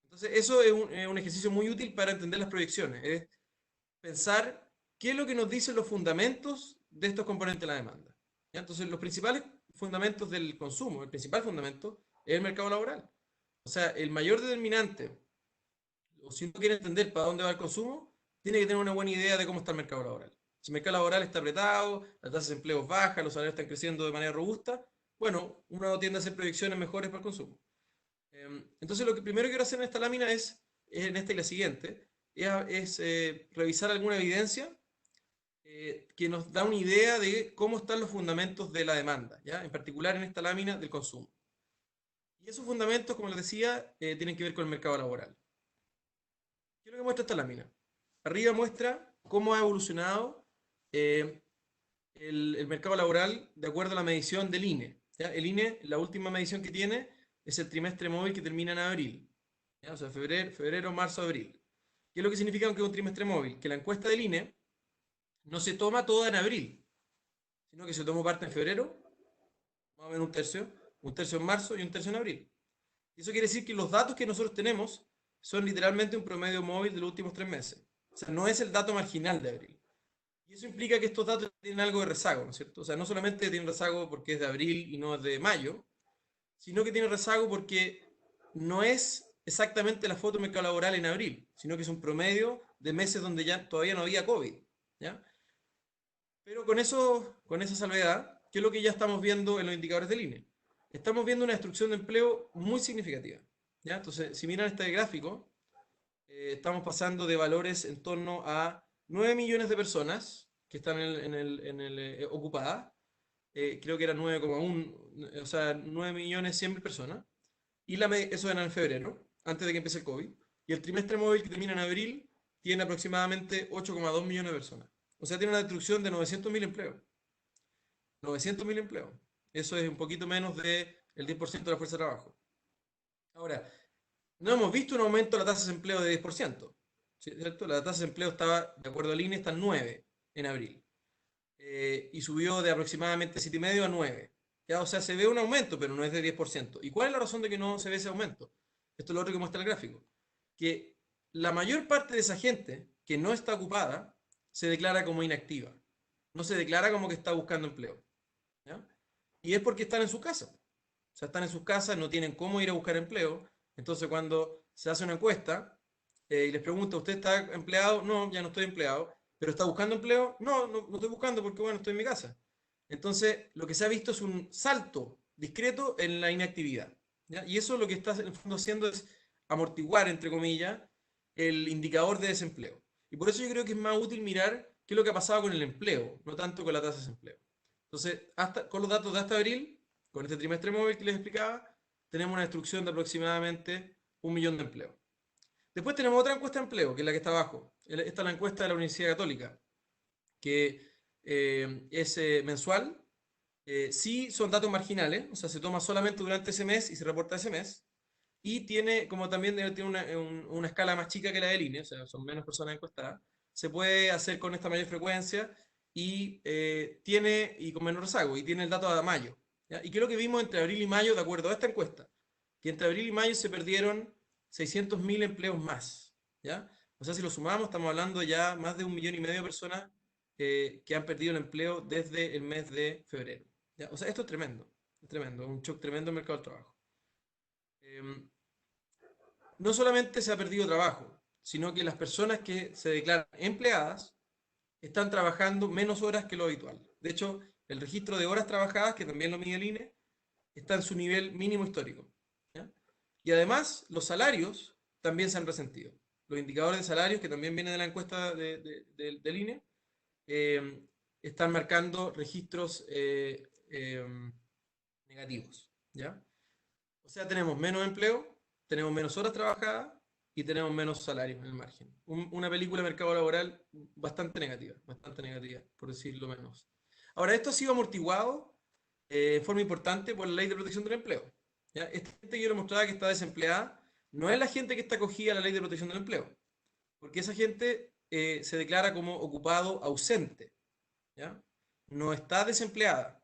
Entonces, eso es un ejercicio muy útil para entender las proyecciones, es pensar qué es lo que nos dicen los fundamentos de estos componentes de la demanda. ¿Ya? Entonces, los principales fundamentos del consumo, el principal fundamento es el mercado laboral. O sea, el mayor determinante, o si uno quiere entender para dónde va el consumo, tiene que tener una buena idea de cómo está el mercado laboral. Si el mercado laboral está apretado, la tasa de empleo es baja, los salarios están creciendo de manera robusta, bueno, uno tiende a hacer proyecciones mejores para el consumo. Entonces, lo que primero quiero hacer en esta lámina en esta y la siguiente, es revisar alguna evidencia que nos da una idea de cómo están los fundamentos de la demanda, ¿ya? En particular en esta lámina del consumo. Y esos fundamentos, como les decía, tienen que ver con el mercado laboral. ¿Qué es lo que muestra esta lámina? Arriba muestra cómo ha evolucionado eh, el mercado laboral de acuerdo a la medición del INE. ¿Ya? El INE, la última medición que tiene es el trimestre móvil que termina en abril. ¿Ya? O sea, febrero, marzo, abril. ¿Qué es lo que significa que es un trimestre móvil? Que la encuesta del INE no se toma toda en abril, sino que se toma parte en febrero, más o menos un tercio en marzo y un tercio en abril. Y eso quiere decir que los datos que nosotros tenemos son literalmente un promedio móvil de los últimos 3 meses. O sea, no es el dato marginal de abril. Y eso implica que estos datos tienen algo de rezago, ¿no es cierto? O sea, no solamente tienen rezago porque es de abril y no es de mayo, sino que tiene rezago porque no es exactamente la foto del mercado laboral en abril, sino que es un promedio de meses donde ya todavía no había COVID, ¿ya? Pero con esa salvedad, ¿qué es lo que ya estamos viendo en los indicadores del INE? Estamos viendo una destrucción de empleo muy significativa, ¿ya? Entonces, si miran este gráfico, estamos pasando de valores en torno a 9 millones de personas que están ocupadas, creo que era 9,1, o sea, 9 millones 100 mil personas, y eso era en febrero, antes de que empiece el COVID, y el trimestre móvil que termina en abril tiene aproximadamente 8,2 millones de personas. O sea, tiene una destrucción de 900.000 empleos. 900.000 empleos. Eso es un poquito menos del 10% de la fuerza de trabajo. Ahora, no hemos visto un aumento de la tasa de desempleo de 10%, ¿cierto? La tasa de desempleo estaba, de acuerdo al INE, está en 9 en abril. Y subió de aproximadamente 7,5 a 9. Ya, o sea, se ve un aumento, pero no es de 10%. ¿Y cuál es la razón de que no se ve ese aumento? Esto es lo otro que muestra el gráfico. Que la mayor parte de esa gente que no está ocupada se declara como inactiva. No se declara como que está buscando empleo. ¿Ya? Y es porque están en su casa. O sea, están en sus casas, no tienen cómo ir a buscar empleo. Entonces, cuando se hace una encuesta y les pregunta, ¿usted está empleado? No, ya no estoy empleado. ¿Pero está buscando empleo? No, no, no estoy buscando porque, bueno, estoy en mi casa. Entonces, lo que se ha visto es un salto discreto en la inactividad. ¿Ya? Y eso lo que está en el fondo haciendo es amortiguar, entre comillas, el indicador de desempleo. Y por eso yo creo que es más útil mirar qué es lo que ha pasado con el empleo, no tanto con la tasa de desempleo. Entonces, con los datos de hasta abril, con este trimestre móvil que les explicaba, tenemos una destrucción de aproximadamente 1 millón de empleos. Después tenemos otra encuesta de empleo, que es la que está abajo. Esta es la encuesta de la Universidad Católica, que es mensual. Sí son datos marginales, o sea, se toma solamente durante ese mes y se reporta ese mes. Y tiene, como también tiene una escala más chica que la del INE, o sea, son menos personas encuestadas. Se puede hacer con esta mayor frecuencia y y con menor rezago, y tiene el dato de mayo. ¿Ya? ¿Y qué es lo que vimos entre abril y mayo, de acuerdo a esta encuesta? Que entre abril y mayo se perdieron 600.000 empleos más. ¿Ya? O sea, si lo sumamos, estamos hablando ya más de 1,5 millones de personas que han perdido el empleo desde el mes de febrero. ¿Ya? O sea, esto es tremendo, un shock tremendo en el mercado del trabajo. Em, no solamente se ha perdido trabajo, sino que las personas que se declaran empleadas están trabajando menos horas que lo habitual. De hecho, el registro de horas trabajadas, que también lo mide el INE, está en su nivel mínimo histórico. ¿Ya? Y además, los salarios también se han resentido. Los indicadores de salarios, que también vienen de la encuesta del INE, eh, están marcando registros negativos. ¿Ya? O sea, tenemos menos empleo, tenemos menos horas trabajadas y tenemos menos salarios en el margen. Una película de mercado laboral bastante negativa, por decirlo menos. Ahora, esto ha sido amortiguado en forma importante por la Ley de Protección del Empleo. ¿Ya? Esta gente que yo le mostraba que está desempleada no es la gente que está acogida a la Ley de Protección del Empleo, porque esa gente se declara como ocupado ausente. ¿Ya? No está desempleada.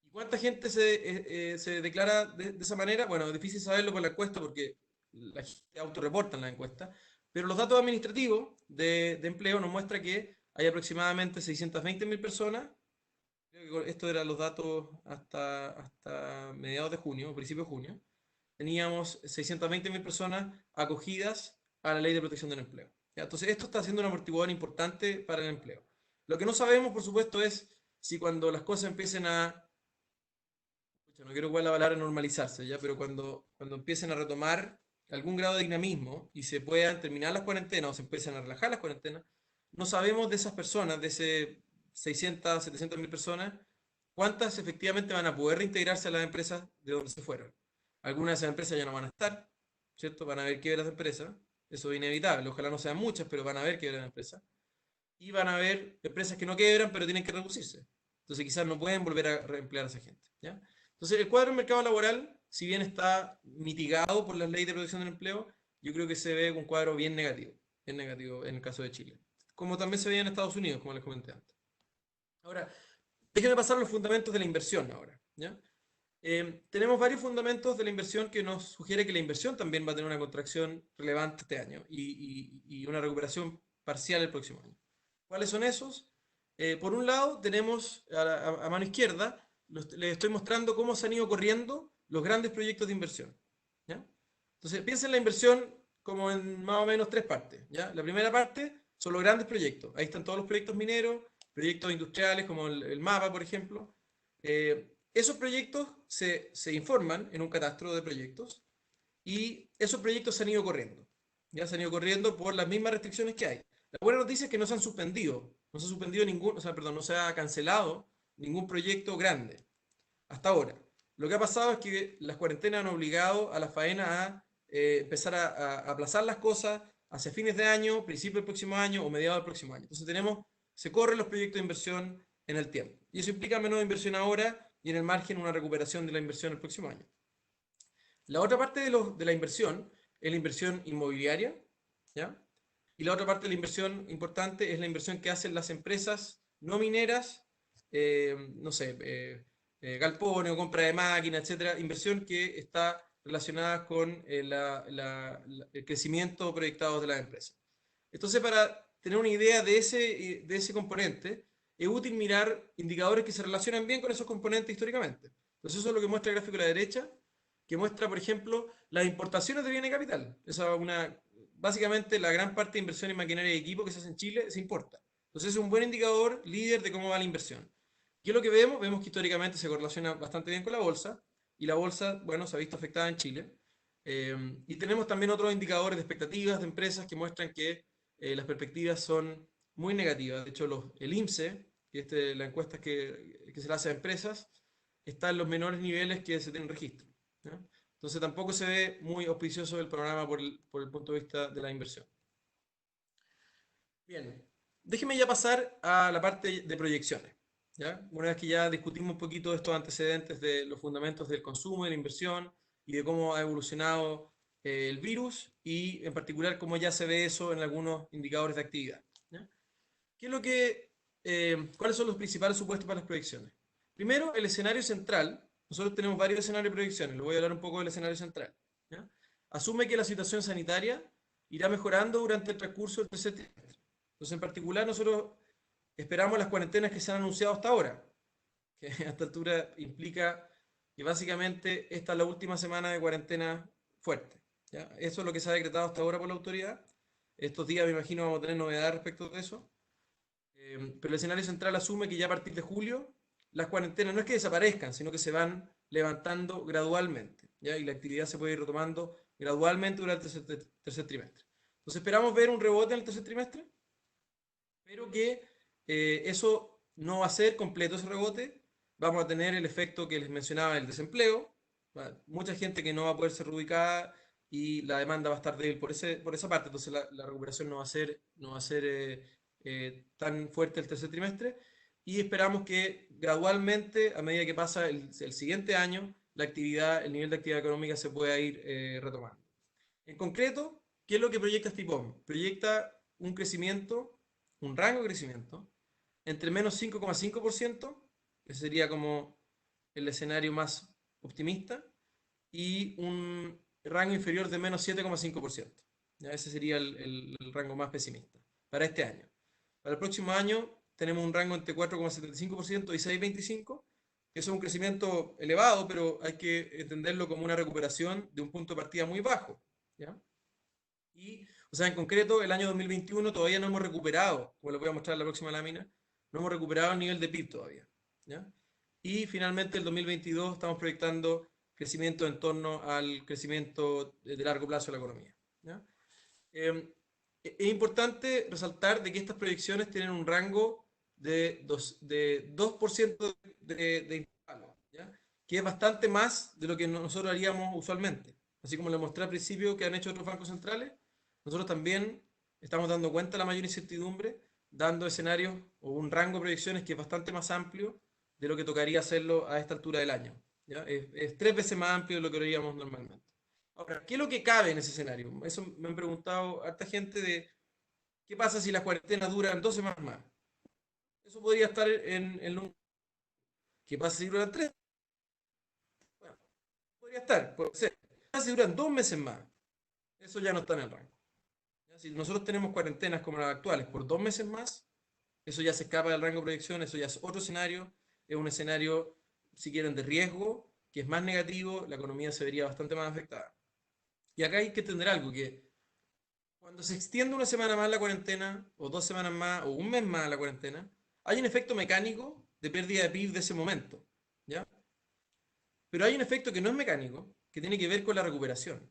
¿Y cuánta gente se declara de esa manera? Bueno, es difícil saberlo por la encuesta porque la gente autorreporta en la encuesta, pero los datos administrativos de empleo nos muestran que hay aproximadamente 620.000 personas. Creo que estos eran los datos hasta mediados de junio, principios de junio. Teníamos 620.000 personas acogidas a la Ley de Protección del Empleo. ¿Ya? Entonces, esto está siendo un amortiguador importante para el empleo. Lo que no sabemos, por supuesto, es si cuando las cosas empiecen no quiero igual la palabra normalizarse, ¿ya? Pero cuando empiecen a retomar algún grado de dinamismo y se puedan terminar las cuarentenas o se empiecen a relajar las cuarentenas, no sabemos de esas personas, de ese 600, 700.000 personas, cuántas efectivamente van a poder reintegrarse a las empresas de donde se fueron. Algunas de esas empresas ya no van a estar, ¿cierto? Van a haber quiebras de empresas, eso es inevitable, ojalá no sean muchas, pero van a haber quiebras de empresas. Y van a haber empresas que no quiebran, pero tienen que reducirse. Entonces quizás no pueden volver a reemplear a esa gente, ¿ya? Entonces, el cuadro del mercado laboral, si bien está mitigado por las leyes de protección del empleo, yo creo que se ve un cuadro bien negativo en el caso de Chile. Como también se veía en Estados Unidos, como les comenté antes. Ahora, déjenme pasar a los fundamentos de la inversión ahora, ¿ya? Tenemos varios fundamentos de la inversión que nos sugiere que la inversión también va a tener una contracción relevante este año y una recuperación parcial el próximo año. ¿Cuáles son esos? Por un lado, tenemos a mano izquierda, les estoy mostrando cómo se han ido corriendo los grandes proyectos de inversión. ¿Ya? Entonces, piensen la inversión como en más o menos tres partes. ¿Ya? La primera parte son los grandes proyectos. Ahí están todos los proyectos mineros, proyectos industriales como el MAPA, por ejemplo. Esos proyectos se informan en un catastro de proyectos y esos proyectos se han ido corriendo. Ya se han ido corriendo por las mismas restricciones que hay. La buena noticia es que no se han suspendido. No se ha suspendido ningún, o sea, perdón, no se ha cancelado ningún proyecto grande hasta ahora. Lo que ha pasado es que las cuarentenas han obligado a la faena a empezar a aplazar las cosas hacia fines de año, principio del próximo año o mediados del próximo año. Entonces se corren los proyectos de inversión en el tiempo. Y eso implica menos inversión ahora y en el margen una recuperación de la inversión el próximo año. La otra parte de la inversión es la inversión inmobiliaria, ¿ya? Y la otra parte de la inversión importante es la inversión que hacen las empresas no mineras, no sé, galpones o compra de máquinas, etcétera, inversión que está relacionada con el crecimiento proyectado de las empresas. Entonces, para tener una idea de ese componente, es útil mirar indicadores que se relacionan bien con esos componentes históricamente. Entonces, eso es lo que muestra el gráfico a la derecha, que muestra, por ejemplo, las importaciones de bienes de capital. Básicamente, la gran parte de inversión en maquinaria y equipo que se hace en Chile se importa. Entonces, es un buen indicador líder de cómo va la inversión. ¿Qué es lo que vemos? Vemos que históricamente se correlaciona bastante bien con la bolsa, y la bolsa, bueno, se ha visto afectada en Chile. Y tenemos también otros indicadores de expectativas de empresas que muestran que las perspectivas son muy negativas. De hecho, el INSEE, que es la encuesta que se le hace a empresas, está en los menores niveles que se tienen registro. ¿Ya? Entonces tampoco se ve muy auspicioso el programa por el punto de vista de la inversión. Bien, déjeme ya pasar a la parte de proyecciones. ¿Ya? Una vez que ya discutimos un poquito de estos antecedentes de los fundamentos del consumo y de la inversión y de cómo ha evolucionado el virus y en particular cómo ya se ve eso en algunos indicadores de actividad. ¿Ya? ¿Qué es cuáles son los principales supuestos para las proyecciones? Primero, el escenario central. Nosotros tenemos varios escenarios de proyecciones. Le voy a hablar un poco del escenario central. ¿Ya? Asume que la situación sanitaria irá mejorando durante el transcurso del tercer trimestre. Entonces, en particular, nosotros esperamos las cuarentenas que se han anunciado hasta ahora, que a esta altura implica que básicamente esta es la última semana de cuarentena fuerte. ¿Ya? Eso es lo que se ha decretado hasta ahora por la autoridad. Estos días me imagino vamos a tener novedades respecto de eso. Pero el escenario central asume que ya a partir de julio las cuarentenas no es que desaparezcan, sino que se van levantando gradualmente, ¿ya? Y la actividad se puede ir retomando gradualmente durante el tercer trimestre. Entonces esperamos ver un rebote en el tercer trimestre, pero que eso no va a ser completo ese rebote. Vamos a tener el efecto que les mencionaba del desempleo, mucha gente que no va a poder ser reubicada y la demanda va a estar débil por esa parte, entonces la recuperación no va a ser tan fuerte el tercer trimestre y esperamos que gradualmente, a medida que pasa el siguiente año, el nivel de actividad económica se pueda ir retomando. En concreto, ¿qué es lo que proyecta Stipom? Proyecta un rango de crecimiento, entre menos 5,5%, que sería como el escenario más optimista, y un rango inferior de menos 7,5%. Ese sería el rango más pesimista para este año. Para el próximo año tenemos un rango entre 4,75% y 6,25%, que es un crecimiento elevado, pero hay que entenderlo como una recuperación de un punto de partida muy bajo. ¿Ya? O sea, en concreto, el año 2021 todavía no hemos recuperado, como les voy a mostrar en la próxima lámina, no hemos recuperado el nivel de PIB todavía. ¿Ya? Y finalmente, el 2022 estamos proyectando crecimiento en torno al crecimiento de largo plazo de la economía. ¿Ya? Es importante resaltar de que estas proyecciones tienen un rango de 2% de intervalo, ¿ya? Que es bastante más de lo que nosotros haríamos usualmente. Así como les mostré al principio que han hecho otros bancos centrales, nosotros también estamos dando cuenta de la mayor incertidumbre, dando escenarios o un rango de proyecciones que es bastante más amplio de lo que tocaría hacerlo a esta altura del año. ¿Ya? Es 3 veces más amplio de lo que haríamos normalmente. Ahora, ¿qué es lo que cabe en ese escenario? Eso me han preguntado harta gente de qué pasa si las cuarentenas duran 2 semanas más. Eso podría estar en. ¿Qué pasa si duran 3? Bueno, podría estar, puede ser. ¿Qué pasa si duran 2 meses más? Eso ya no está en el rango. ¿Ya? Si nosotros tenemos cuarentenas como las actuales por 2 meses más, Eso ya se escapa del rango de proyección, eso ya es otro escenario, es un escenario, si quieren, de riesgo, que es más negativo, la economía se vería bastante más afectada. Y acá hay que entender algo, que cuando se extiende una semana más la cuarentena, o 2 semanas más, o un mes más la cuarentena, hay un efecto mecánico de pérdida de PIB de ese momento, ¿ya? Pero hay un efecto que no es mecánico, que tiene que ver con la recuperación.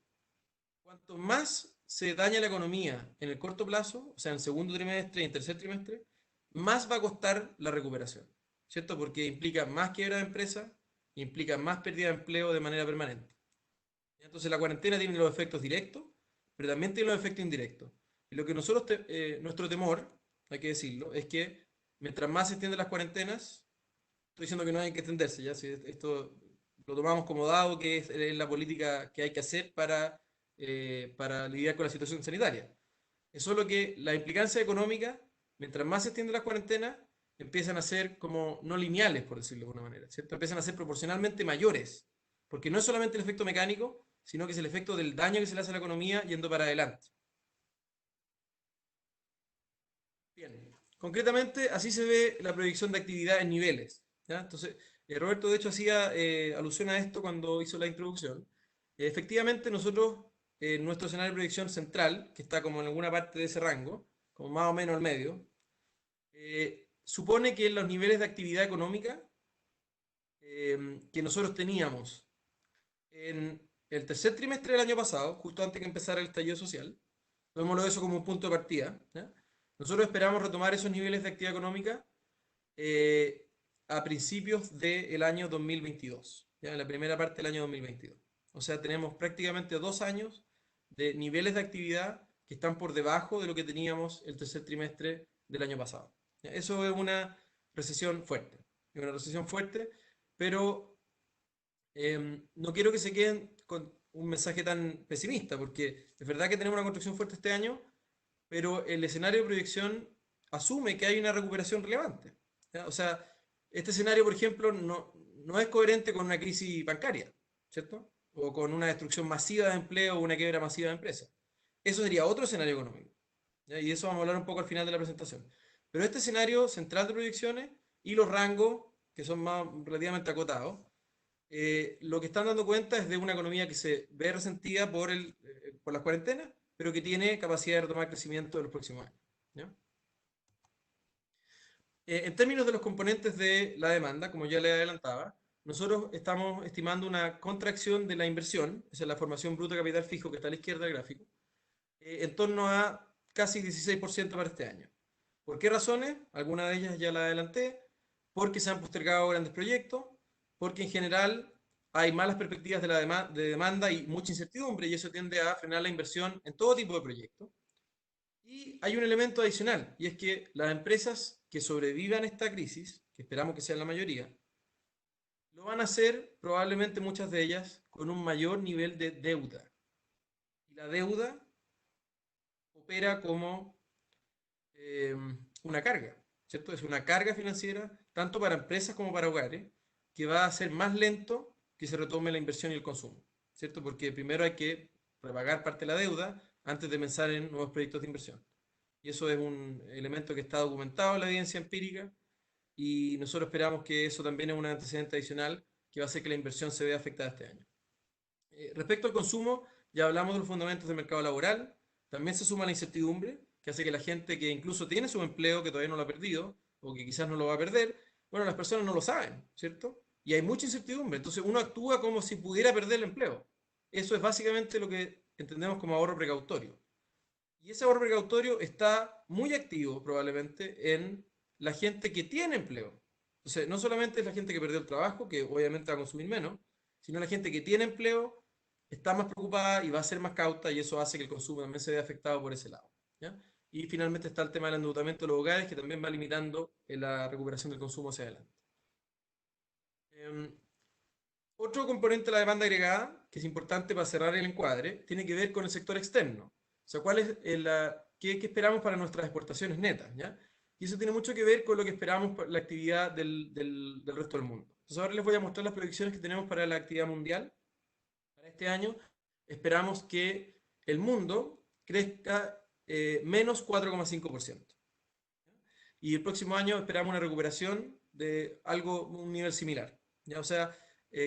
Cuanto más se daña la economía en el corto plazo, o sea, en el segundo trimestre y en tercer trimestre, más va a costar la recuperación, ¿cierto? Porque implica más quiebra de empresas, implica más pérdida de empleo de manera permanente. Entonces la cuarentena tiene los efectos directos, pero también tiene los efectos indirectos. Y lo que nuestro temor, hay que decirlo, es que mientras más se extienden las cuarentenas, estoy diciendo que no hay que extenderse, ya si esto lo tomamos como dado, que es la política que hay que hacer para lidiar con la situación sanitaria. Es solo que la implicancia económica, mientras más se extienden las cuarentenas, empiezan a ser como no lineales, por decirlo de alguna manera, ¿cierto? Empiezan a ser proporcionalmente mayores, porque no es solamente el efecto mecánico, sino que es el efecto del daño que se le hace a la economía yendo para adelante. Bien, concretamente así se ve la proyección de actividad en niveles, ¿ya? Entonces, Roberto de hecho hacía alusión a esto cuando hizo la introducción. Efectivamente, nosotros, nuestro escenario de proyección central, que está como en alguna parte de ese rango, como más o menos al medio, supone que los niveles de actividad económica que nosotros teníamos en el tercer trimestre del año pasado, justo antes que empezara el estallido social, tomémoslo eso como un punto de partida, ¿ya? Nosotros esperamos retomar esos niveles de actividad económica eh, a principios del año 2022, ¿ya? En la primera parte del año 2022. O sea, tenemos prácticamente 2 años de niveles de actividad que están por debajo de lo que teníamos el tercer trimestre del año pasado. ¿Ya? Eso es una recesión fuerte, es una recesión fuerte, pero no quiero que se queden con un mensaje tan pesimista, porque es verdad que tenemos una construcción fuerte este año, pero el escenario de proyección asume que hay una recuperación relevante, ¿ya? O sea, este escenario, por ejemplo, no es coherente con una crisis bancaria, ¿cierto? O con una destrucción masiva de empleo o una quiebra masiva de empresas. Eso sería otro escenario económico, ¿ya? Y eso vamos a hablar un poco al final de la presentación. Pero este escenario central de proyecciones y los rangos, que son más relativamente acotados, lo que están dando cuenta es de una economía que se ve resentida por las cuarentenas, pero que tiene capacidad de retomar crecimiento en los próximos años, ¿ya? En términos de los componentes de la demanda, como ya le adelantaba, nosotros estamos estimando una contracción de la inversión, esa es la formación bruta de capital fijo que está a la izquierda del gráfico, en torno a casi 16% para este año. ¿Por qué razones? Algunas de ellas ya las adelanté, porque se han postergado grandes proyectos, porque en general hay malas perspectivas de demanda y mucha incertidumbre, y eso tiende a frenar la inversión en todo tipo de proyectos. Y hay un elemento adicional, y es que las empresas que sobrevivan esta crisis, que esperamos que sean la mayoría, lo van a hacer probablemente muchas de ellas con un mayor nivel de deuda. Y la deuda opera como eh, una carga, ¿cierto? Es una carga financiera tanto para empresas como para hogares que va a hacer más lento que se retome la inversión y el consumo, ¿cierto? Porque primero hay que repagar parte de la deuda antes de pensar en nuevos proyectos de inversión. Y eso es un elemento que está documentado en la evidencia empírica y nosotros esperamos que eso también es un antecedente adicional que va a hacer que la inversión se vea afectada este año. Respecto al consumo, ya hablamos de los fundamentos del mercado laboral, también se suma la incertidumbre, que hace que la gente que incluso tiene su empleo, que todavía no lo ha perdido, o que quizás no lo va a perder, bueno, las personas no lo saben, ¿cierto? Y hay mucha incertidumbre, entonces uno actúa como si pudiera perder el empleo. Eso es básicamente lo que entendemos como ahorro precautorio. Y ese ahorro precautorio está muy activo probablemente en la gente que tiene empleo. Entonces, no solamente es la gente que perdió el trabajo, que obviamente va a consumir menos, sino la gente que tiene empleo está más preocupada y va a ser más cauta y eso hace que el consumo también se vea afectado por ese lado, ¿ya? Y finalmente está el tema del endeudamiento de los hogares que también va limitando la recuperación del consumo hacia adelante. Em, Otro componente de la demanda agregada, que es importante para cerrar el encuadre, tiene que ver con el sector externo. O sea, qué esperamos para nuestras exportaciones netas, ¿ya? Y eso tiene mucho que ver con lo que esperamos para la actividad del resto del mundo. Entonces ahora les voy a mostrar las proyecciones que tenemos para la actividad mundial. Para este año esperamos que el mundo crezca menos 4,5%. y el próximo año esperamos una recuperación de algo, un nivel similar. ¿Ya? O sea,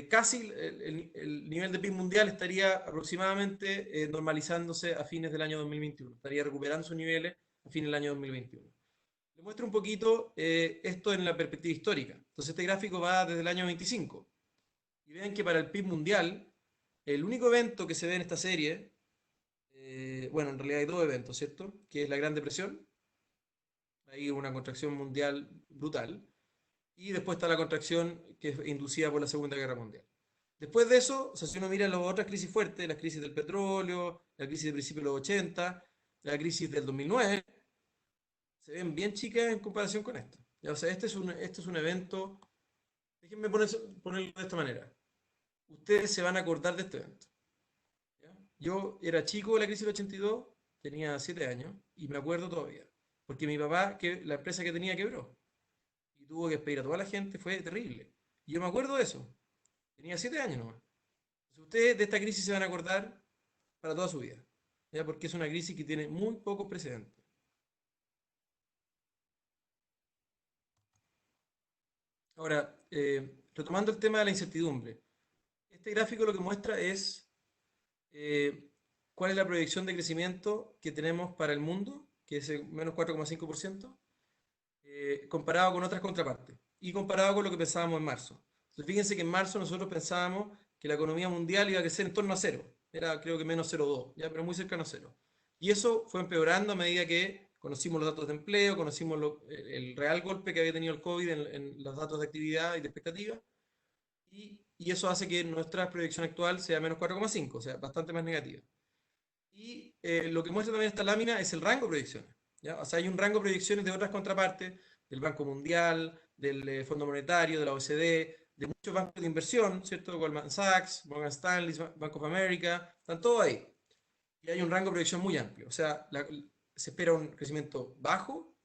casi el nivel de PIB mundial estaría aproximadamente normalizándose a fines del año 2021, estaría recuperando sus niveles a fines del año 2021. Le muestro un poquito esto en la perspectiva histórica. Entonces este gráfico va desde el año 25. Y ven que para el PIB mundial, el único evento que se ve en esta serie, bueno, en realidad hay dos eventos, ¿cierto? Que es la Gran Depresión, hay una contracción mundial brutal, y después está la contracción que es inducida por la Segunda Guerra Mundial. Después de eso, o sea, si uno mira las otras crisis fuertes, las crisis del petróleo, la crisis de principios de los 80, la crisis del 2009, se ven bien chicas en comparación con esto. ¿Ya? O sea, este es un evento, déjenme ponerlo de esta manera. Ustedes se van a acordar de este evento. ¿Ya? Yo era chico de la crisis del 82, tenía 7 años, y me acuerdo todavía. Porque mi papá, que la empresa que tenía quebró, y tuvo que despedir a toda la gente, fue terrible. Y yo me acuerdo de eso. Tenía 7 años nomás. Entonces, ustedes de esta crisis se van a acordar para toda su vida. ¿Ya? Porque es una crisis que tiene muy pocos precedentes. Ahora, retomando el tema de la incertidumbre, este gráfico lo que muestra es eh, cuál es la proyección de crecimiento que tenemos para el mundo, que es el menos 4,5%, comparado con otras contrapartes y comparado con lo que pensábamos en marzo. Entonces, fíjense que en marzo nosotros pensábamos que la economía mundial iba a crecer en torno a cero, era creo que menos 0,2, ya, pero muy cercano a cero. Y eso fue empeorando a medida que conocimos los datos de empleo, conocimos el real golpe que había tenido el COVID en los datos de actividad y de expectativa, y eso hace que nuestra proyección actual sea menos 4,5, o sea, bastante más negativa. Y lo que muestra también esta lámina es el rango de proyecciones. ¿Ya? O sea, hay un rango de proyecciones de otras contrapartes, del Banco Mundial, del Fondo Monetario, de la OECD, de muchos bancos de inversión, ¿cierto? Goldman Sachs, Morgan Stanley, Bank of America, están todos ahí. Y hay un rango de proyección muy amplio. O sea, se espera un crecimiento bajo,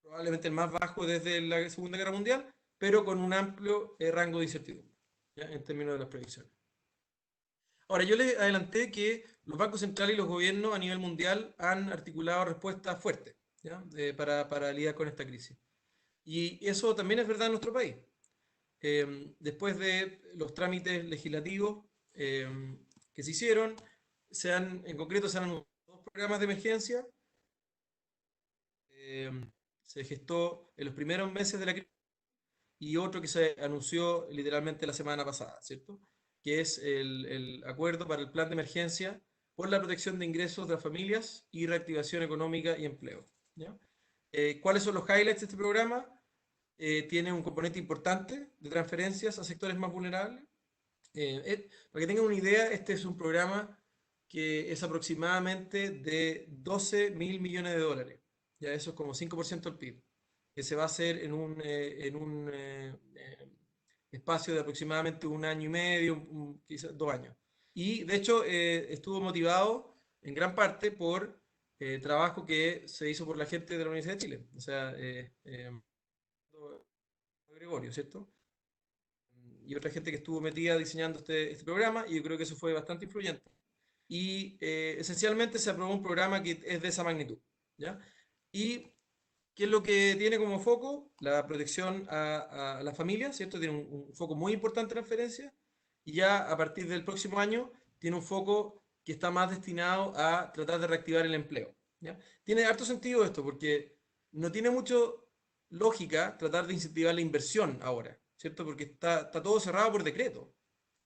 probablemente el más bajo desde la Segunda Guerra Mundial, pero con un amplio rango de incertidumbre, ¿ya? En términos de las proyecciones. Ahora, yo les adelanté que los bancos centrales y los gobiernos a nivel mundial han articulado respuestas fuertes, ¿ya? Para lidiar con esta crisis. Y eso también es verdad en nuestro país. Después de los trámites legislativos eh, que se hicieron, en concreto se han anunciado dos programas de emergencia. eh, Se gestó en los primeros meses de la crisis y otro que se anunció literalmente la semana pasada, ¿cierto? Que es el acuerdo para el plan de emergencia por la protección de ingresos de las familias y reactivación económica y empleo. ¿Ya? ¿Cuáles son los highlights de este programa? Tiene un componente importante de transferencias a sectores más vulnerables. Para que tengan una idea, este es un programa que es aproximadamente de 12 mil millones de dólares. Ya eso es como 5% del PIB, que se va a hacer en un espacio de aproximadamente un año y medio, quizás 2 años. Y de hecho estuvo motivado en gran parte por trabajo que se hizo por la gente de la Universidad de Chile, o sea, Gregorio, ¿cierto? Y otra gente que estuvo metida diseñando este programa, y yo creo que eso fue bastante influyente. Y esencialmente se aprobó un programa que es de esa magnitud, ¿ya? Y ¿qué es lo que tiene como foco? La protección a la familia, ¿cierto? Tiene un foco muy importante en transferencia, y ya a partir del próximo año tiene un foco que está más destinado a tratar de reactivar el empleo, ¿ya? Tiene harto sentido esto, porque no tiene mucho lógica tratar de incentivar la inversión ahora, ¿cierto? Porque está todo cerrado por decreto.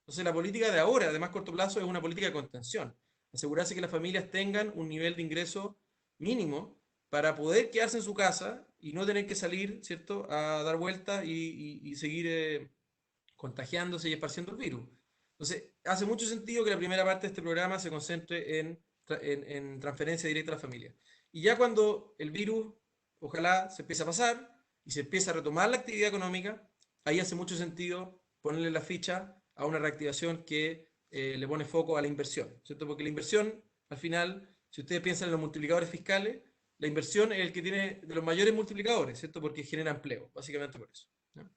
Entonces la política de ahora, de más corto plazo, es una política de contención. Asegurarse que las familias tengan un nivel de ingreso mínimo para poder quedarse en su casa y no tener que salir, ¿cierto?, a dar vueltas y seguir contagiándose y esparciendo el virus. Entonces, hace mucho sentido que la primera parte de este programa se concentre en transferencia directa a la familia. Y ya cuando el virus, ojalá, se empiece a pasar y se empiece a retomar la actividad económica, ahí hace mucho sentido ponerle la ficha a una reactivación que le pone foco a la inversión, ¿cierto? Porque la inversión, al final, si ustedes piensan en los multiplicadores fiscales, la inversión es el que tiene de los mayores multiplicadores, ¿cierto? Porque genera empleo, básicamente por eso, ¿no?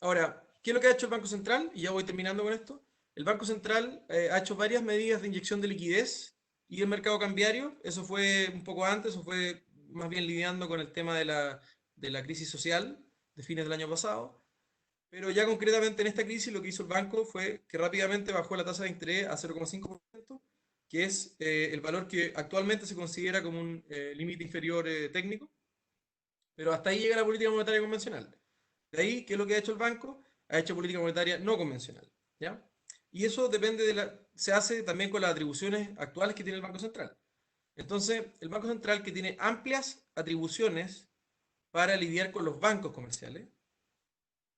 Ahora, ¿qué es lo que ha hecho el Banco Central? Y ya voy terminando con esto. El Banco Central ha hecho varias medidas de inyección de liquidez y el mercado cambiario, eso fue un poco antes, o fue más bien lidiando con el tema de la crisis social de fines del año pasado. Pero ya concretamente en esta crisis lo que hizo el banco fue que rápidamente bajó la tasa de interés a 0,5%, que es el valor que actualmente se considera como un límite inferior técnico, pero hasta ahí llega la política monetaria convencional. De ahí, ¿qué es lo que ha hecho el banco? Ha hecho política monetaria no convencional, ¿ya? Y eso depende se hace también con las atribuciones actuales que tiene el Banco Central. Entonces, el Banco Central, que tiene amplias atribuciones para lidiar con los bancos comerciales,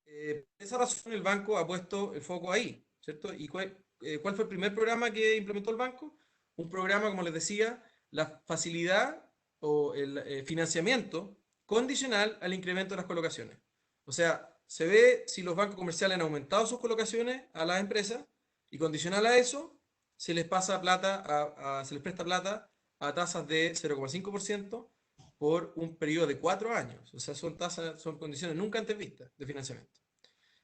por esa razón el banco ha puesto el foco ahí, ¿cierto? ¿Y cuál fue el primer programa que implementó el banco? Un programa, como les decía, la facilidad o el financiamiento condicional al incremento de las colocaciones. O sea, se ve si los bancos comerciales han aumentado sus colocaciones a las empresas y condicional a eso se les pasa plata, se les presta plata a tasas de 0,5% por un periodo de 4 años. O sea, son condiciones nunca antes vistas de financiamiento.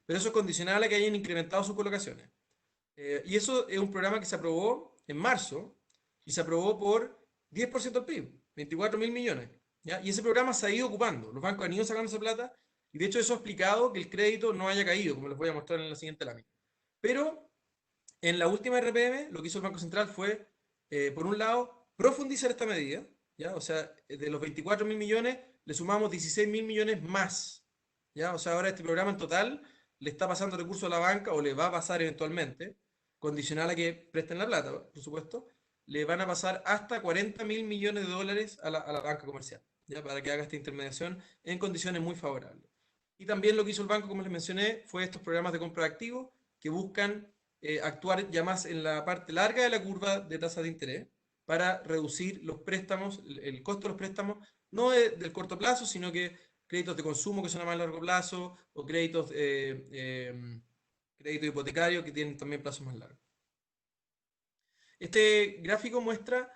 Pero eso es condicional a que hayan incrementado sus colocaciones. Y eso es un programa que se aprobó en marzo y se aprobó por 10% del PIB, 24 mil millones. ¿Ya? Y ese programa se ha ido ocupando. Los bancos han ido sacando esa plata y de hecho eso ha explicado que el crédito no haya caído, como les voy a mostrar en la siguiente lámina. Pero en la última RPM lo que hizo el Banco Central fue, por un lado, profundizar esta medida. ¿Ya? O sea, de los 24 mil millones le sumamos 16 mil millones más. ¿Ya? O sea, ahora este programa en total le está pasando recursos a la banca o le va a pasar eventualmente, condicional a que presten la plata, por supuesto, le van a pasar hasta 40 mil millones de dólares a la banca comercial, ¿ya? Para que haga esta intermediación en condiciones muy favorables. Y también lo que hizo el banco, como les mencioné, fue estos programas de compra de activos que buscan actuar ya más en la parte larga de la curva de tasas de interés para reducir los préstamos, el costo de los préstamos, no del corto plazo, sino que créditos de consumo que son a más largo plazo o créditos hipotecarios que tienen también plazos más largos. Este gráfico muestra,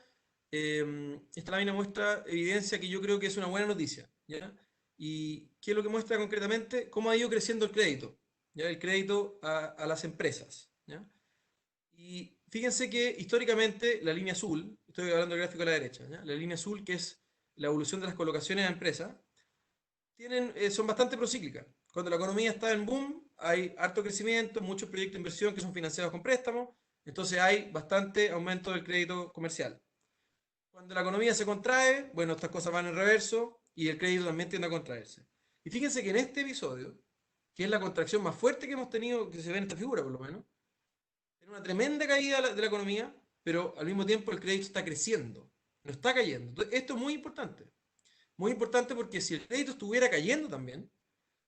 esta lámina muestra evidencia que yo creo que es una buena noticia, ¿ya? ¿Y qué es lo que muestra concretamente? Cómo ha ido creciendo el crédito, ¿ya? El crédito a las empresas, ¿ya? Y fíjense que históricamente la línea azul, estoy hablando del gráfico a la derecha, ¿ya? La línea azul, que es la evolución de las colocaciones a empresas, son bastante procíclicas. Cuando la economía está en boom, hay harto crecimiento, muchos proyectos de inversión que son financiados con préstamos, entonces hay bastante aumento del crédito comercial. Cuando la economía se contrae, bueno, estas cosas van en reverso y el crédito también tiende a contraerse. Y fíjense que en este episodio, que es la contracción más fuerte que hemos tenido, que se ve en esta figura por lo menos, tiene una tremenda caída de la economía, pero al mismo tiempo el crédito está creciendo, no está cayendo. Entonces, esto es muy importante. Muy importante porque si el crédito estuviera cayendo también,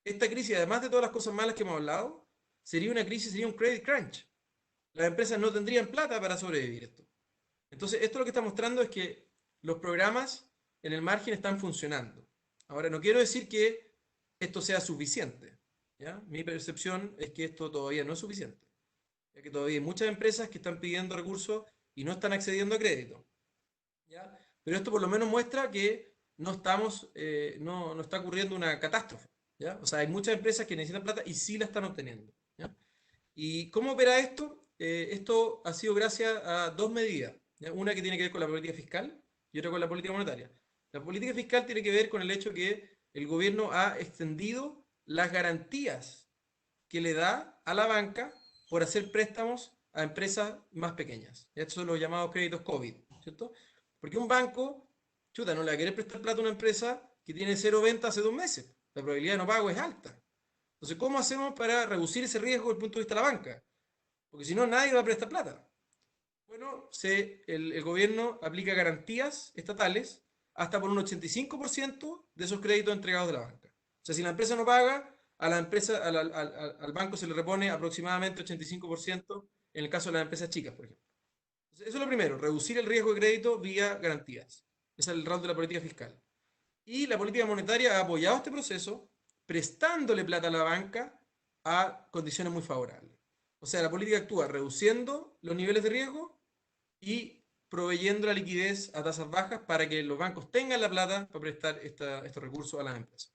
esta crisis, además de todas las cosas malas que hemos hablado, sería una crisis, sería un credit crunch. Las empresas no tendrían plata para sobrevivir esto. Entonces, esto lo que está mostrando es que los programas en el margen están funcionando. Ahora, no quiero decir que esto sea suficiente, ¿ya? Mi percepción es que esto todavía no es suficiente, ya que todavía hay muchas empresas que están pidiendo recursos y no están accediendo a crédito, ¿ya? Pero esto por lo menos muestra que no está ocurriendo una catástrofe, ¿ya? O sea, hay muchas empresas que necesitan plata y sí la están obteniendo, ¿ya? ¿Y cómo opera esto? Esto ha sido gracias a dos medidas, ¿ya? Una que tiene que ver con la política fiscal y otra con la política monetaria. La política fiscal tiene que ver con el hecho que el gobierno ha extendido las garantías que le da a la banca por hacer préstamos a empresas más pequeñas. Estos son los llamados créditos COVID, ¿cierto? Porque un banco, chuta, no le va a querer prestar plata a una empresa que tiene cero venta hace 2 meses. La probabilidad de no pago es alta. Entonces, ¿cómo hacemos para reducir ese riesgo desde el punto de vista de la banca? Porque si no, nadie va a prestar plata. Bueno, el gobierno aplica garantías estatales hasta por un 85% de esos créditos entregados de la banca. O sea, si la empresa no paga, a la empresa, al banco se le repone aproximadamente 85% en el caso de las empresas chicas, por ejemplo. Entonces, eso es lo primero, reducir el riesgo de crédito vía garantías. Ese es el rol de la política fiscal. Y la política monetaria ha apoyado este proceso prestándole plata a la banca a condiciones muy favorables. O sea, la política actúa reduciendo los niveles de riesgo y proveyendo la liquidez a tasas bajas para que los bancos tengan la plata para prestar estos recursos a las empresas.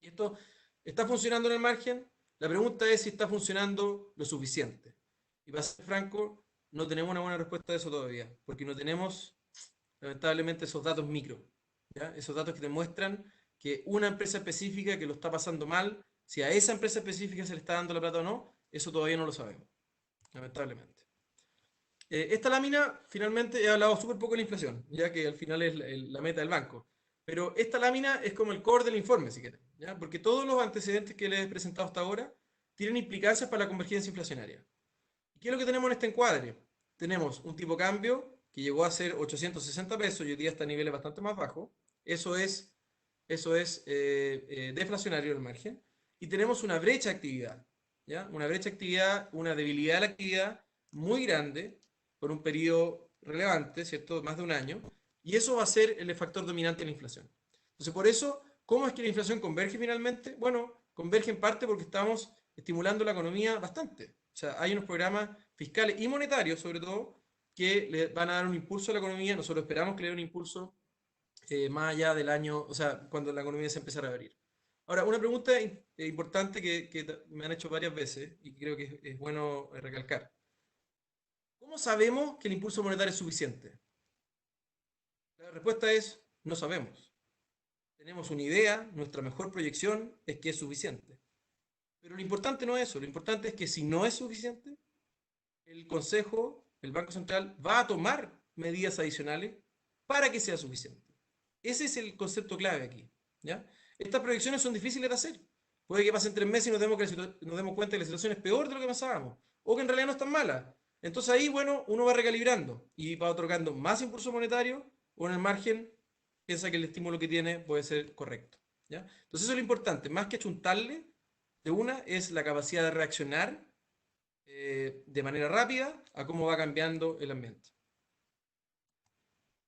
Y esto está funcionando en el margen. La pregunta es si está funcionando lo suficiente. Y para ser franco, no tenemos una buena respuesta a eso todavía, porque no tenemos, lamentablemente, esos datos micro, ¿ya? Esos datos que te muestran que una empresa específica que lo está pasando mal, si a esa empresa específica se le está dando la plata o no, eso todavía no lo sabemos, lamentablemente. Esta lámina, finalmente, he hablado súper poco de la inflación, ya que al final es la meta del banco. Pero esta lámina es como el core del informe, si quieren, ¿ya? Porque todos los antecedentes que les he presentado hasta ahora tienen implicancias para la convergencia inflacionaria. ¿Y qué es lo que tenemos en este encuadre? Tenemos un tipo de cambio que llegó a ser 860 pesos y hoy día está a niveles bastante más bajos. Eso es deflacionario el margen. Y tenemos una brecha de actividad, ¿ya? Una brecha de actividad, una debilidad de la actividad muy grande por un periodo relevante, ¿cierto? Más de un año. Y eso va a ser el factor dominante de la inflación. Entonces, por eso, ¿cómo es que la inflación converge finalmente? Bueno, converge en parte porque estamos estimulando la economía bastante. O sea, hay unos programas fiscales y monetarios, sobre todo, que le van a dar un impulso a la economía. Nosotros esperamos que le dé un impulso más allá del año, o sea, cuando la economía se empezara a abrir. Ahora, una pregunta importante que me han hecho varias veces y creo que es bueno recalcar. ¿Cómo sabemos que el impulso monetario es suficiente? La respuesta es, no sabemos. Tenemos una idea, nuestra mejor proyección es que es suficiente. Pero lo importante no es eso, lo importante es que si no es suficiente, el Consejo, el Banco Central, va a tomar medidas adicionales para que sea suficiente. Ese es el concepto clave aquí, ¿ya? Estas proyecciones son difíciles de hacer. Puede que pasen 3 meses y nos demos cuenta que la situación es peor de lo que pensábamos, o que en realidad no es tan mala. Entonces ahí, bueno, uno va recalibrando y va otorgando más impulso monetario o en el margen piensa que el estímulo que tiene puede ser correcto, ¿ya? Entonces eso es lo importante, más que achuntarle de una, es la capacidad de reaccionar de manera rápida a cómo va cambiando el ambiente.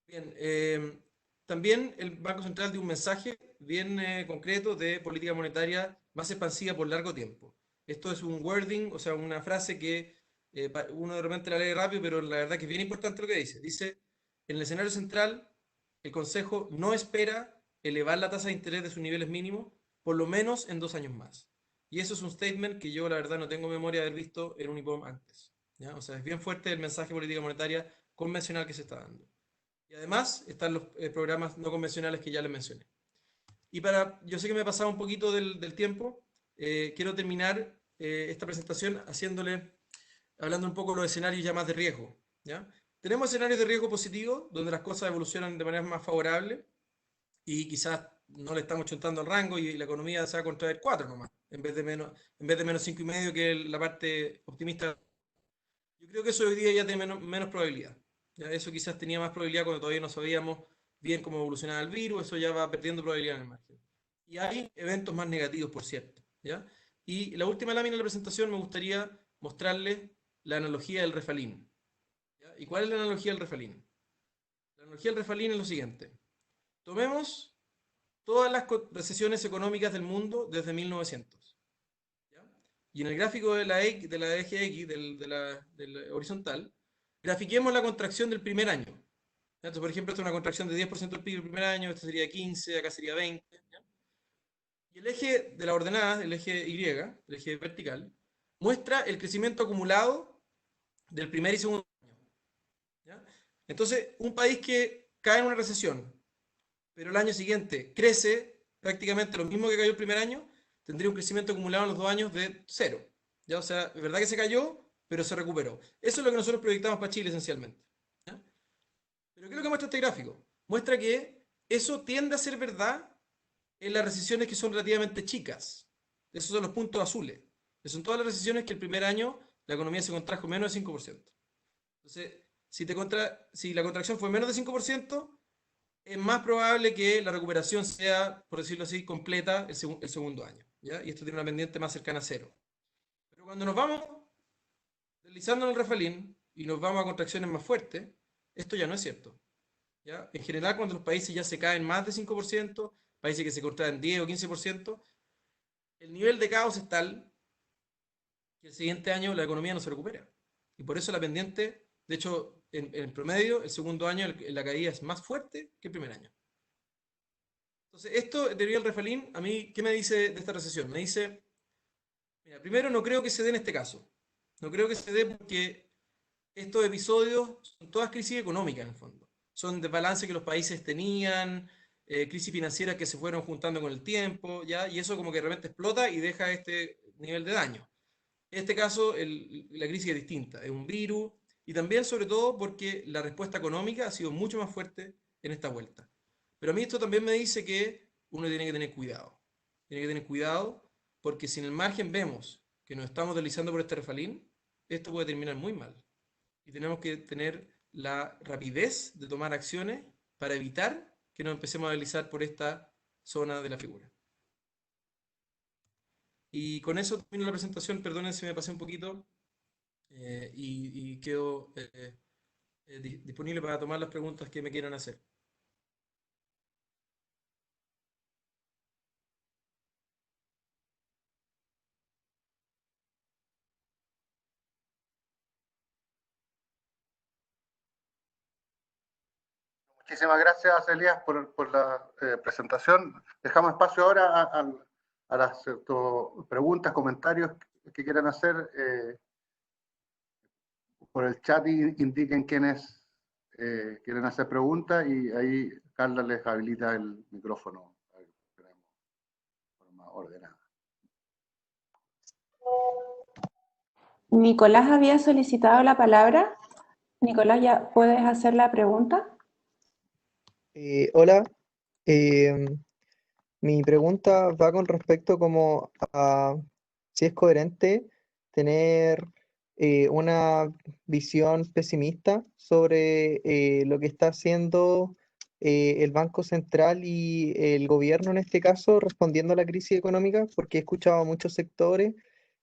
Bien, también el Banco Central dio un mensaje bien concreto de política monetaria más expansiva por largo tiempo. Esto es un wording, o sea, una frase que uno de repente la lee rápido, pero la verdad que es bien importante lo que dice. Dice, en el escenario central, el Consejo no espera elevar la tasa de interés de sus niveles mínimos por lo menos en 2 años más. Y eso es un statement que yo la verdad no tengo memoria de haber visto en un IPOM antes, ¿ya? O sea, es bien fuerte el mensaje de política monetaria convencional que se está dando. Y además están los programas no convencionales que ya les mencioné. Y yo sé que me he pasado un poquito del tiempo, quiero terminar esta presentación hablando un poco de los escenarios ya más de riesgo, ¿ya? Tenemos escenarios de riesgo positivo, donde las cosas evolucionan de manera más favorable y quizás no le estamos chuntando al rango y la economía se va a contraer 4 nomás, en vez de menos 5,5 que la parte optimista. Yo creo que eso hoy día ya tiene menos probabilidad. Ya eso quizás tenía más probabilidad cuando todavía no sabíamos bien cómo evolucionaba el virus, eso ya va perdiendo probabilidad en el margen. Y hay eventos más negativos, por cierto, ¿ya? Y la última lámina de la presentación me gustaría mostrarles la analogía del refalín, ¿ya? ¿Y cuál es la analogía del refalín? La analogía del refalín es lo siguiente. Tomemos todas las recesiones económicas del mundo desde 1900. ¿Ya? Y en el gráfico de la eje X, del horizontal, grafiquemos la contracción del primer año. ¿Ya? Entonces, por ejemplo, esta es una contracción de 10% del PIB el primer año, esto sería 15, acá sería 20. ¿Ya? Y el eje de la ordenada, el eje Y, el eje vertical, muestra el crecimiento acumulado del primer y segundo año. ¿Ya? Entonces, un país que cae en una recesión, pero el año siguiente crece prácticamente lo mismo que cayó el primer año, tendría un crecimiento acumulado en los 2 años de cero. ¿Ya? O sea, es verdad que se cayó, pero se recuperó. Eso es lo que nosotros proyectamos para Chile esencialmente. ¿Ya? Pero ¿qué es lo que muestra este gráfico? Muestra que eso tiende a ser verdad en las recesiones que son relativamente chicas. Esos son los puntos azules. Esas son todas las recesiones que el primer año la economía se contrajo menos de 5%. Entonces, si la contracción fue menos de 5%, es más probable que la recuperación sea, por decirlo así, completa el segundo año, ¿ya? Y esto tiene una pendiente más cercana a cero. Pero cuando nos vamos deslizando en el refalín y nos vamos a contracciones más fuertes, esto ya no es cierto, ¿ya? En general, cuando los países ya se caen más de 5%, países que se contraen 10 o 15%, el nivel de caos es tal que el siguiente año la economía no se recupera. Y por eso la pendiente, de hecho, en promedio, el segundo año la caída es más fuerte que el primer año. Entonces, esto, teoría del refalín, a mí, ¿qué me dice de esta recesión? Me dice, mira, primero no creo que se dé en este caso. No creo que se dé porque estos episodios son todas crisis económicas en el fondo. Son desbalances que los países tenían, crisis financieras que se fueron juntando con el tiempo, ¿ya? Y eso como que de repente explota y deja este nivel de daño. En este caso, la crisis es distinta, es un virus, y también sobre todo porque la respuesta económica ha sido mucho más fuerte en esta vuelta. Pero a mí esto también me dice que uno tiene que tener cuidado. Tiene que tener cuidado porque si en el margen vemos que nos estamos deslizando por este refalín, esto puede terminar muy mal. Y tenemos que tener la rapidez de tomar acciones para evitar que nos empecemos a deslizar por esta zona de la figura. Y con eso termino la presentación, perdonen si me pasé un poquito y quedo disponible para tomar las preguntas que me quieran hacer. Muchísimas gracias, Elías, por la presentación. Dejamos espacio ahora a las preguntas, comentarios que quieran hacer. Por el chat indiquen quiénes quieren hacer preguntas y ahí Carla les habilita el micrófono de forma ordenada. Nicolás había solicitado la palabra. Nicolás, ¿ya puedes hacer la pregunta? Hola, mi pregunta va con respecto como a si es coherente tener una visión pesimista sobre lo que está haciendo el Banco Central y el gobierno en este caso respondiendo a la crisis económica, porque he escuchado a muchos sectores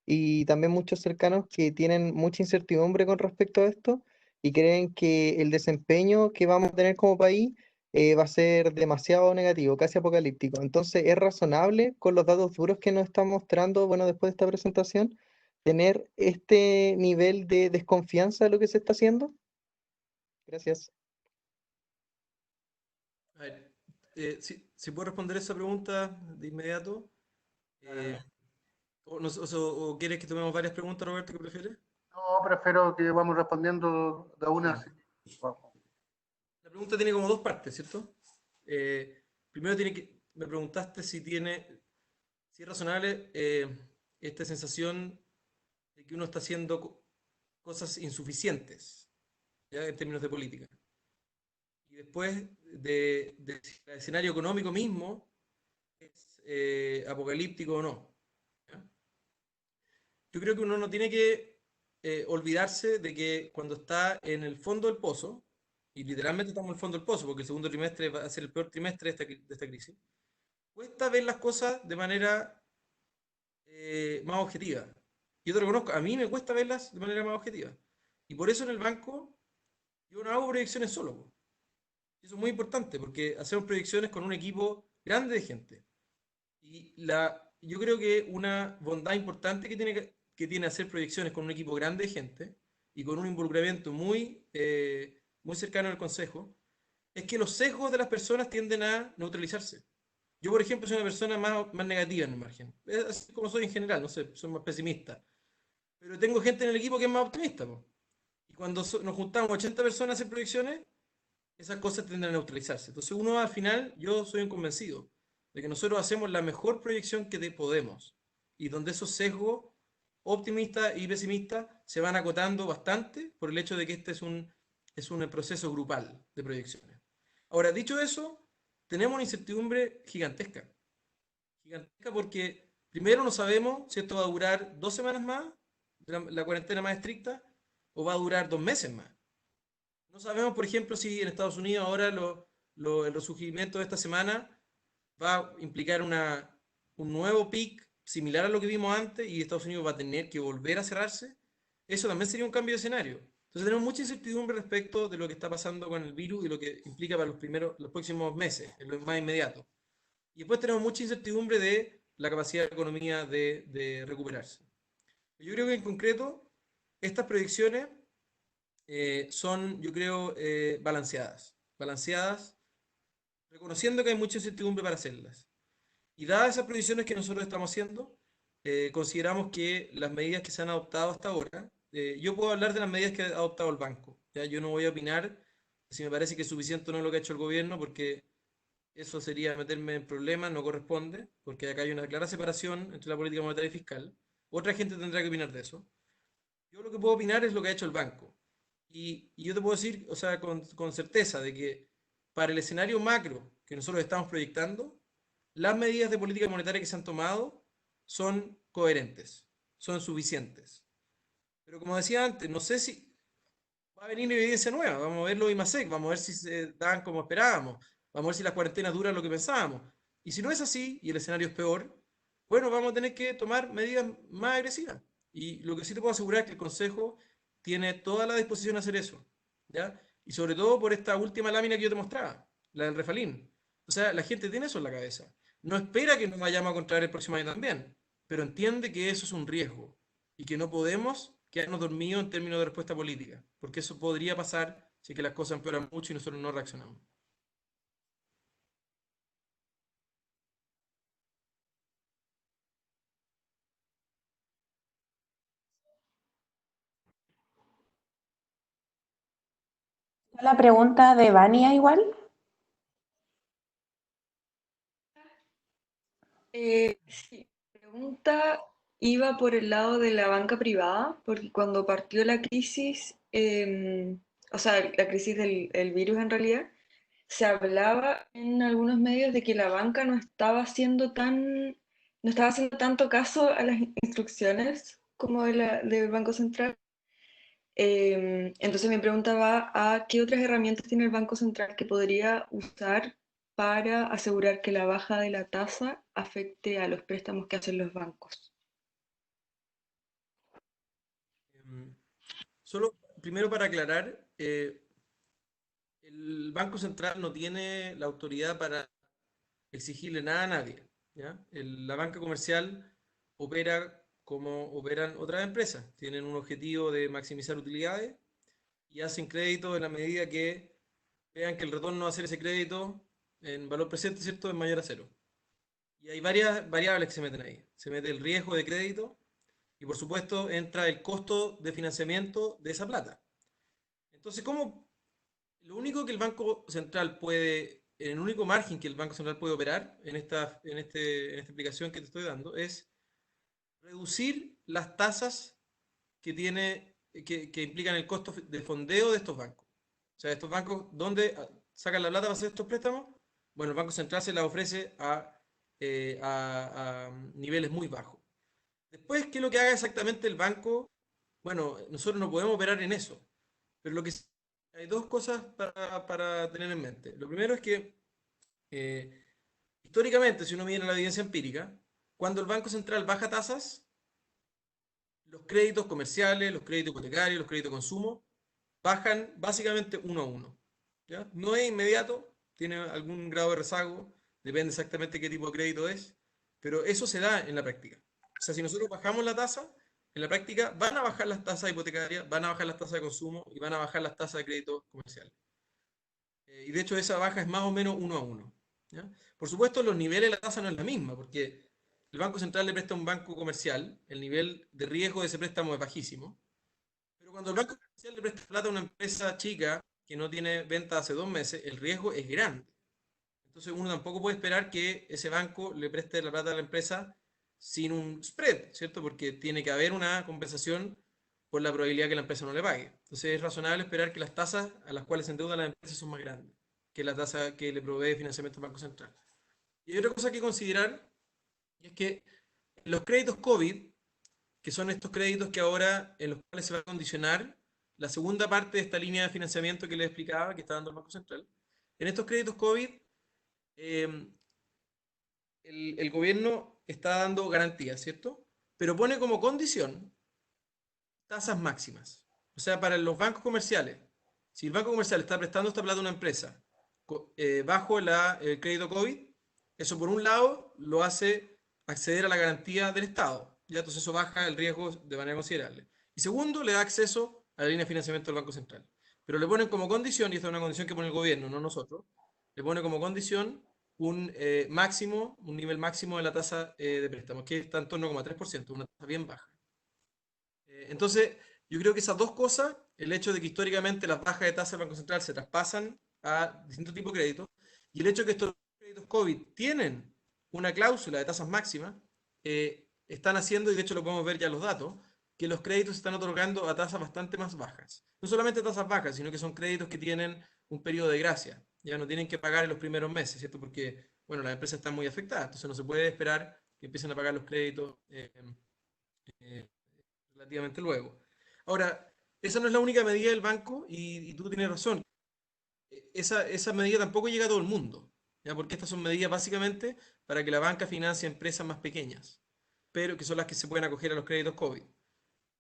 y también muchos cercanos que tienen mucha incertidumbre con respecto a esto y creen que el desempeño que vamos a tener como país va a ser demasiado negativo, casi apocalíptico. Entonces, ¿es razonable con los datos duros que nos está mostrando, bueno, después de esta presentación, tener este nivel de desconfianza de lo que se está haciendo? Gracias. A ver, si puedo responder esa pregunta de inmediato. O quieres que tomemos varias preguntas, Roberto, ¿qué prefieres? No, prefiero que vamos respondiendo de una. Ya. La pregunta tiene como dos partes, ¿cierto? Primero me preguntaste si es razonable esta sensación de que uno está haciendo cosas insuficientes, ¿ya? En términos de política. Y después de si el escenario económico mismo es apocalíptico o no. ¿Ya? Yo creo que uno no tiene que olvidarse de que cuando está en el fondo del pozo, y literalmente estamos en el fondo del pozo, porque el segundo trimestre va a ser el peor trimestre de esta crisis, cuesta ver las cosas de manera más objetiva. Yo te reconozco, a mí me cuesta verlas de manera más objetiva. Y por eso en el banco yo no hago proyecciones solo, po. Eso es muy importante, porque hacemos proyecciones con un equipo grande de gente. Y yo creo que una bondad importante que tiene hacer proyecciones con un equipo grande de gente y con un involucramiento muy cercano al consejo, es que los sesgos de las personas tienden a neutralizarse. Yo, por ejemplo, soy una persona más negativa en el margen. Es así como soy en general, no sé, soy más pesimista. Pero tengo gente en el equipo que es más optimista, po. Y cuando nos juntamos 80 personas a hacer proyecciones, esas cosas tienden a neutralizarse. Entonces uno al final, yo soy un convencido de que nosotros hacemos la mejor proyección que podemos y donde esos sesgos optimistas y pesimistas se van acotando bastante por el hecho de que este es un proceso grupal de proyecciones. Ahora, dicho eso, tenemos una incertidumbre gigantesca. Gigantesca porque primero no sabemos si esto va a durar 2 semanas más, la cuarentena más estricta, o va a durar 2 meses más. No sabemos, por ejemplo, si en Estados Unidos ahora el resurgimiento de esta semana va a implicar un nuevo pic similar a lo que vimos antes y Estados Unidos va a tener que volver a cerrarse. Eso también sería un cambio de escenario. Entonces tenemos mucha incertidumbre respecto de lo que está pasando con el virus y lo que implica para los próximos meses, en lo más inmediato. Y después tenemos mucha incertidumbre de la capacidad de la economía de recuperarse. Yo creo que en concreto estas predicciones son, yo creo, balanceadas. Balanceadas, reconociendo que hay mucha incertidumbre para hacerlas. Y dadas esas previsiones que nosotros estamos haciendo, consideramos que las medidas que se han adoptado hasta ahora yo puedo hablar de las medidas que ha adoptado el banco. ¿Ya? Yo no voy a opinar si me parece que es suficiente o no lo que ha hecho el gobierno, porque eso sería meterme en problemas, no corresponde, porque acá hay una clara separación entre la política monetaria y fiscal. Otra gente tendrá que opinar de eso. Yo lo que puedo opinar es lo que ha hecho el banco. Y yo te puedo decir, o sea, con certeza, de que para el escenario macro que nosotros estamos proyectando, las medidas de política monetaria que se han tomado son coherentes, son suficientes. Pero como decía antes, no sé si va a venir evidencia nueva. Vamos a ver los IMASEC, vamos a ver si se dan como esperábamos, vamos a ver si las cuarentenas duran lo que pensábamos. Y si no es así y el escenario es peor, bueno, vamos a tener que tomar medidas más agresivas. Y lo que sí te puedo asegurar es que el Consejo tiene toda la disposición a hacer eso, ¿ya? Y sobre todo por esta última lámina que yo te mostraba, la del refalín. O sea, la gente tiene eso en la cabeza. No espera que nos vayamos a contraer el próximo año también, pero entiende que eso es un riesgo y que no podemos quedarnos dormidos en términos de respuesta política, porque eso podría pasar si es que las cosas empeoran mucho y nosotros no reaccionamos. La pregunta de Vania igual. Sí, mi pregunta iba por el lado de la banca privada, porque cuando partió la crisis, o sea, la crisis del el virus en realidad, se hablaba en algunos medios de que la banca no estaba haciendo tanto caso a las instrucciones como del Banco Central. Entonces mi pregunta va a qué otras herramientas tiene el Banco Central que podría usar para asegurar que la baja de la tasa afecte a los préstamos que hacen los bancos. Em, Solo primero para aclarar, el Banco Central no tiene la autoridad para exigirle nada a nadie, ¿ya? La banca comercial opera como operan otras empresas, tienen un objetivo de maximizar utilidades y hacen crédito en la medida que vean que el retorno a hacer ese crédito en valor presente, ¿cierto?, es mayor a cero. Y hay varias variables que se meten ahí. Se mete el riesgo de crédito y por supuesto entra el costo de financiamiento de esa plata. Entonces, ¿cómo? Lo único que el Banco Central puede, en el único margen que el Banco Central puede operar en esta explicación que te estoy dando, es reducir las tasas que implican el costo de fondeo de estos bancos. O sea, estos bancos, ¿dónde sacan la plata para hacer estos préstamos? Bueno, el Banco Central se la ofrece a niveles muy bajos. Después, ¿qué es lo que haga exactamente el banco? Bueno, nosotros no podemos operar en eso. Pero hay dos cosas para tener en mente. Lo primero es que, eh, históricamente, si uno mira la evidencia empírica, cuando el Banco Central baja tasas, los créditos comerciales, los créditos hipotecarios, los créditos de consumo, bajan básicamente uno a uno. ¿Ya? No es inmediato, tiene algún grado de rezago, depende exactamente qué tipo de crédito es, pero eso se da en la práctica. O sea, si nosotros bajamos la tasa, en la práctica van a bajar las tasas hipotecarias, van a bajar las tasas de consumo y van a bajar las tasas de créditos comerciales. Y de hecho esa baja es más o menos uno a uno. ¿Ya? Por supuesto, los niveles de la tasa no es la misma, porque el Banco Central le presta a un banco comercial, el nivel de riesgo de ese préstamo es bajísimo, pero cuando el banco comercial le presta plata a una empresa chica que no tiene venta hace 2 meses, el riesgo es grande. Entonces uno tampoco puede esperar que ese banco le preste la plata a la empresa sin un spread, ¿cierto? Porque tiene que haber una compensación por la probabilidad que la empresa no le pague. Entonces es razonable esperar que las tasas a las cuales se endeudan las empresas son más grandes que la tasa que le provee financiamiento al Banco Central. Y hay otra cosa que considerar, y es que los créditos COVID, que son estos créditos que ahora en los cuales se va a condicionar la segunda parte de esta línea de financiamiento que les explicaba, que está dando el Banco Central. En estos créditos COVID, eh, el gobierno está dando garantías, ¿cierto? Pero pone como condición tasas máximas. O sea, para los bancos comerciales, si el banco comercial está prestando esta plata a una empresa bajo el crédito COVID, eso por un lado lo hace acceder a la garantía del Estado. ¿Ya? Entonces eso baja el riesgo de manera considerable. Y segundo, le da acceso a la línea de financiamiento del Banco Central. Pero le ponen como condición, y esta es una condición que pone el gobierno, no nosotros, le pone como condición un máximo, un nivel máximo de la tasa de préstamos, que está en torno a 0,3%, una tasa bien baja. Entonces, Yo creo que esas dos cosas, el hecho de que históricamente las bajas de tasa del Banco Central se traspasan a distintos tipos de créditos, y el hecho de que estos créditos COVID tienen una cláusula de tasas máximas, están haciendo, y de hecho lo podemos ver ya en los datos, que los créditos se están otorgando a tasas bastante más bajas. No solamente tasas bajas, sino que son créditos que tienen un periodo de gracia. Ya no tienen que pagar en los primeros meses, ¿cierto? Porque, bueno, las empresas están muy afectadas, entonces no se puede esperar que empiecen a pagar los créditos eh, relativamente luego. Ahora, esa no es la única medida del banco y tú tienes razón. Esa medida tampoco llega a todo el mundo, ¿ya? Porque estas son medidas básicamente para que la banca financie empresas más pequeñas, pero que son las que se pueden acoger a los créditos COVID.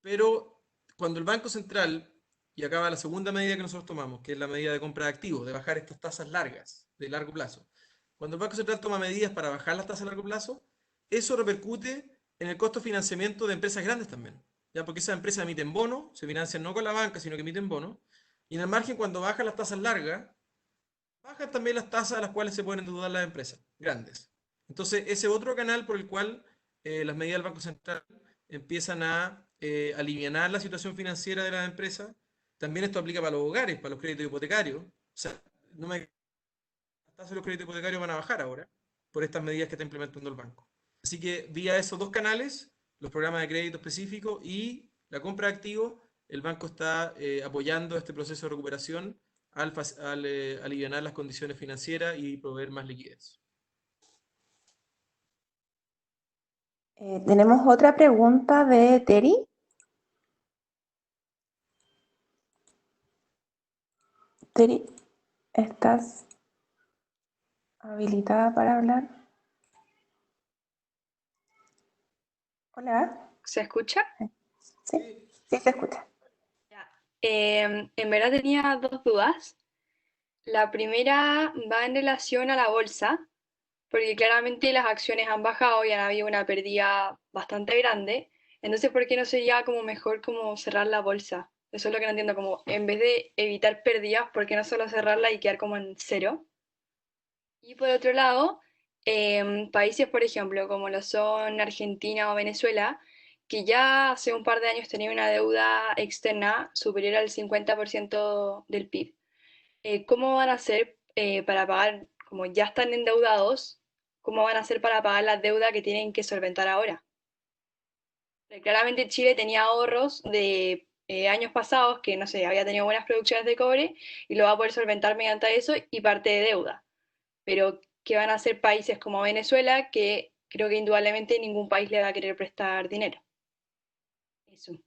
Pero cuando el Banco Central, y acaba la segunda medida que nosotros tomamos, que es la medida de compra de activos, de bajar estas tasas largas, de largo plazo, cuando el Banco Central toma medidas para bajar las tasas a largo plazo, eso repercute en el costo de financiamiento de empresas grandes también, ¿ya? Porque esas empresas emiten bonos, se financian no con la banca, sino que emiten bonos, y en el margen cuando bajan las tasas largas, bajan también las tasas a las cuales se pueden endeudar las empresas grandes. Entonces, ese otro canal por el cual las medidas del Banco Central empiezan a alivianar la situación financiera de las empresas. También esto aplica para los hogares, para los créditos hipotecarios. O sea, no me... las tasas de los créditos hipotecarios van a bajar ahora por estas medidas que está implementando el banco. Así que vía esos dos canales, los programas de crédito específicos y la compra de activos, el banco está apoyando este proceso de recuperación al aliviar las condiciones financieras y proveer más liquidez. Tenemos otra pregunta de Terry. Terry, ¿estás habilitada para hablar? Hola. ¿Se escucha? Sí, sí se escucha. Ya. En verdad tenía dos dudas. La primera va en relación a la bolsa, porque claramente las acciones han bajado y han habido una pérdida bastante grande. Entonces, ¿por qué no sería como mejor como cerrar la bolsa? Eso es lo que no entiendo, como en vez de evitar pérdidas, ¿por qué no solo cerrarla y quedar como en cero? Y por otro lado, países, por ejemplo, como lo son Argentina o Venezuela, que ya hace un par de años tenían una deuda externa superior al 50% del PIB. ¿Cómo van a hacer para pagar, como ya están endeudados, cómo van a hacer para pagar la deuda que tienen que solventar ahora? Claramente Chile tenía ahorros de años pasados que, no sé, había tenido buenas producciones de cobre y lo va a poder solventar mediante eso y parte de deuda. Pero ¿qué van a hacer países como Venezuela, que creo que indudablemente ningún país le va a querer prestar dinero? Eso.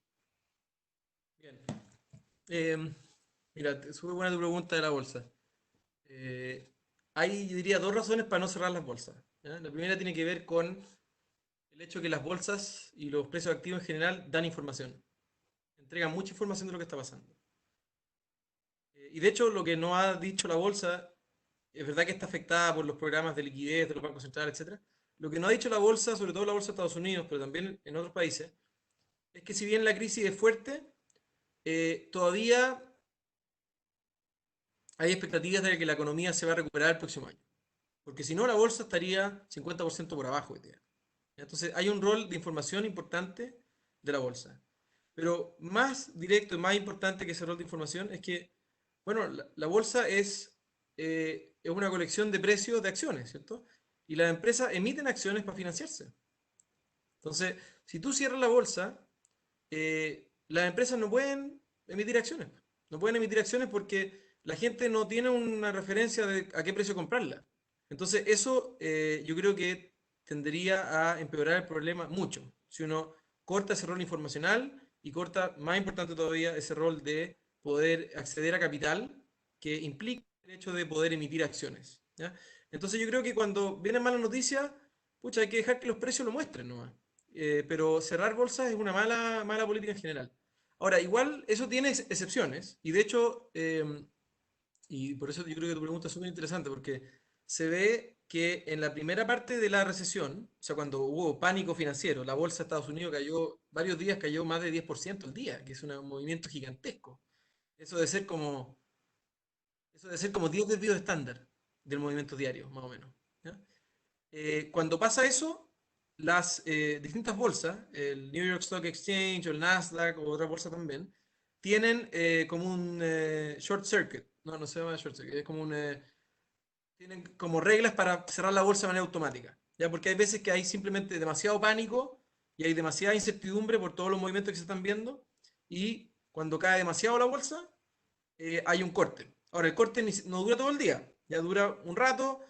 Bien. Mira, súper buena tu pregunta de la bolsa. Hay, yo diría, dos razones para no cerrar las bolsas, ¿ya? La primera tiene que ver con el hecho de que las bolsas y los precios activos en general dan información, entregan mucha información de lo que está pasando. Y de hecho, lo que no ha dicho la bolsa, es verdad que está afectada por los programas de liquidez de los bancos centrales, etcétera. Lo que no ha dicho la bolsa, sobre todo la bolsa de Estados Unidos, pero también en otros países, es que si bien la crisis es fuerte, todavía hay expectativas de que la economía se va a recuperar el próximo año. Porque si no, la bolsa estaría 50% por abajo hoy día. Entonces, hay un rol de información importante de la bolsa. Pero más directo y más importante que ese rol de información es que, bueno, la bolsa es una colección de precios de acciones, ¿cierto? Y las empresas emiten acciones para financiarse. Entonces, si tú cierras la bolsa, las empresas no pueden emitir acciones. No pueden emitir acciones porque la gente no tiene una referencia de a qué precio comprarla. Entonces, eso yo creo que tendería a empeorar el problema mucho. Si uno corta ese rol informacional y corta, más importante todavía, ese rol de poder acceder a capital que implica el hecho de poder emitir acciones, ¿ya? Entonces, yo creo que cuando vienen malas noticias, pucha, hay que dejar que los precios lo muestren nomás. Pero cerrar bolsas es una mala política en general. Ahora, igual eso tiene excepciones, y de hecho, y por eso yo creo que tu pregunta es súper interesante, porque se ve que en la primera parte de la recesión, o sea, cuando hubo pánico financiero, la bolsa de Estados Unidos cayó, varios días cayó más de 10% al día, que es un movimiento gigantesco. Eso de ser como, eso de ser como 10 desvíos estándar del movimiento diario, más o menos, ¿ya? Cuando pasa eso, las distintas bolsas, el New York Stock Exchange o el Nasdaq o otra bolsa también, tienen como un short circuit. No, no se llama short circuit, es como tienen como reglas para cerrar la bolsa de manera automática. ¿Ya? Porque hay veces que hay simplemente demasiado pánico y hay demasiada incertidumbre por todos los movimientos que se están viendo. Y cuando cae demasiado la bolsa, hay un corte. Ahora, el corte no dura todo el día, ya dura un rato,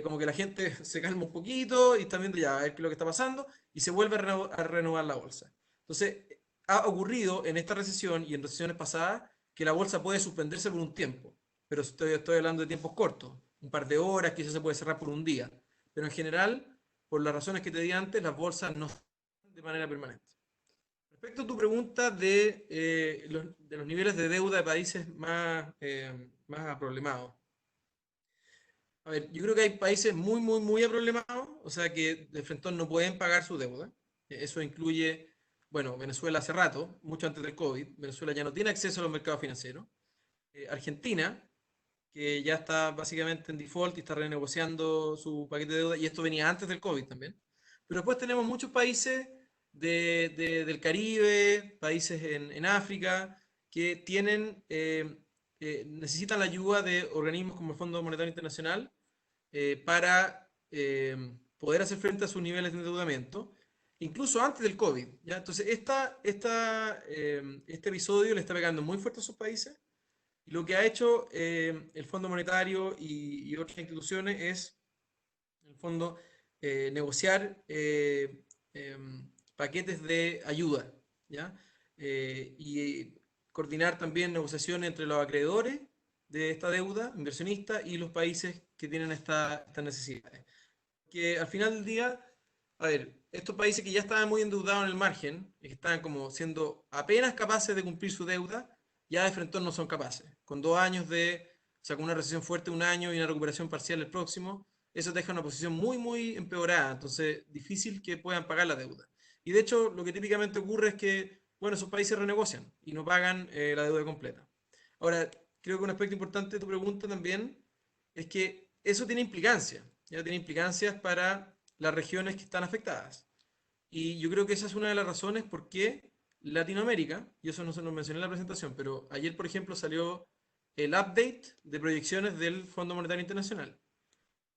como que la gente se calma un poquito y está viendo ya a ver qué es lo que está pasando y se vuelve a renovar la bolsa. Entonces, ha ocurrido en esta recesión y en recesiones pasadas que la bolsa puede suspenderse por un tiempo, pero estoy hablando de tiempos cortos, un par de horas, quizás se puede cerrar por un día, pero en general, por las razones que te di antes, las bolsas no están de manera permanente. Respecto a tu pregunta de los niveles de deuda de países más problemados. A ver, yo creo que hay países muy problemados, o sea que de frente no pueden pagar su deuda. Eso incluye, bueno, Venezuela hace rato, mucho antes del COVID. Venezuela ya no tiene acceso a los mercados financieros. Argentina, que ya está básicamente en default y está renegociando su paquete de deuda, y esto venía antes del COVID también. Pero después tenemos muchos países del Caribe, países en África, que necesitan la ayuda de organismos como el Fondo Monetario Internacional para poder hacer frente a sus niveles de endeudamiento, incluso antes del COVID. ¿Ya? Entonces, este episodio le está pegando muy fuerte a esos países. Y lo que ha hecho el Fondo Monetario y otras instituciones es, en el fondo, negociar paquetes de ayuda, ¿ya? Y coordinar también negociaciones entre los acreedores de esta deuda, inversionistas, y los países que tienen estas necesidades. Que al final del día, a ver, estos países que ya estaban muy endeudados en el margen, y que estaban como siendo apenas capaces de cumplir su deuda, ya de frente no son capaces. Con 2 años o sea, con una recesión fuerte un año y una recuperación parcial el próximo, eso deja una posición muy empeorada, entonces difícil que puedan pagar la deuda. Y de hecho, lo que típicamente ocurre es que, bueno, esos países renegocian y no pagan la deuda completa. Ahora, creo que un aspecto importante de tu pregunta también es que eso tiene implicancias, ya tiene implicancias para las regiones que están afectadas. Y yo creo que esa es una de las razones por qué Latinoamérica, y eso no se lo mencioné en la presentación, pero ayer, por ejemplo, salió el update de proyecciones del Fondo Monetario Internacional.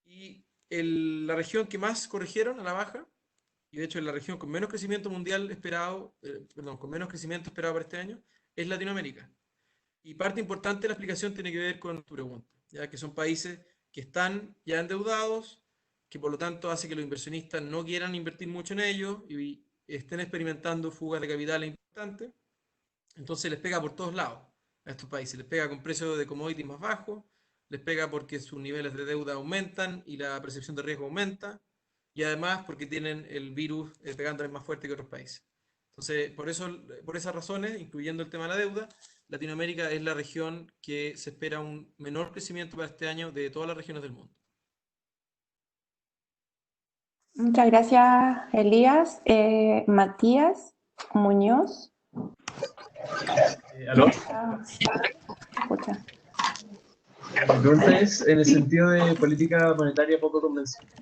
Y la región que más corrigieron a la baja, y de hecho es la región con menos crecimiento mundial esperado, perdón, con menos crecimiento esperado para este año, es Latinoamérica. Y parte importante de la explicación tiene que ver con tu pregunta, ya que son países que están ya endeudados, que por lo tanto hace que los inversionistas no quieran invertir mucho en ellos y estén experimentando fugas de capital importantes. Entonces les pega por todos lados a estos países, les pega con precios de commodities más bajos, les pega porque sus niveles de deuda aumentan y la percepción de riesgo aumenta, y además porque tienen el virus pegándoles más fuerte que otros países. Entonces, por esas razones, incluyendo el tema de la deuda, Latinoamérica es la región que se espera un menor crecimiento para este año de todas las regiones del mundo. Muchas gracias, Elías. Matías Muñoz. ¿Aló? Escucha. Mi pregunta es en el sentido de política monetaria poco convencional.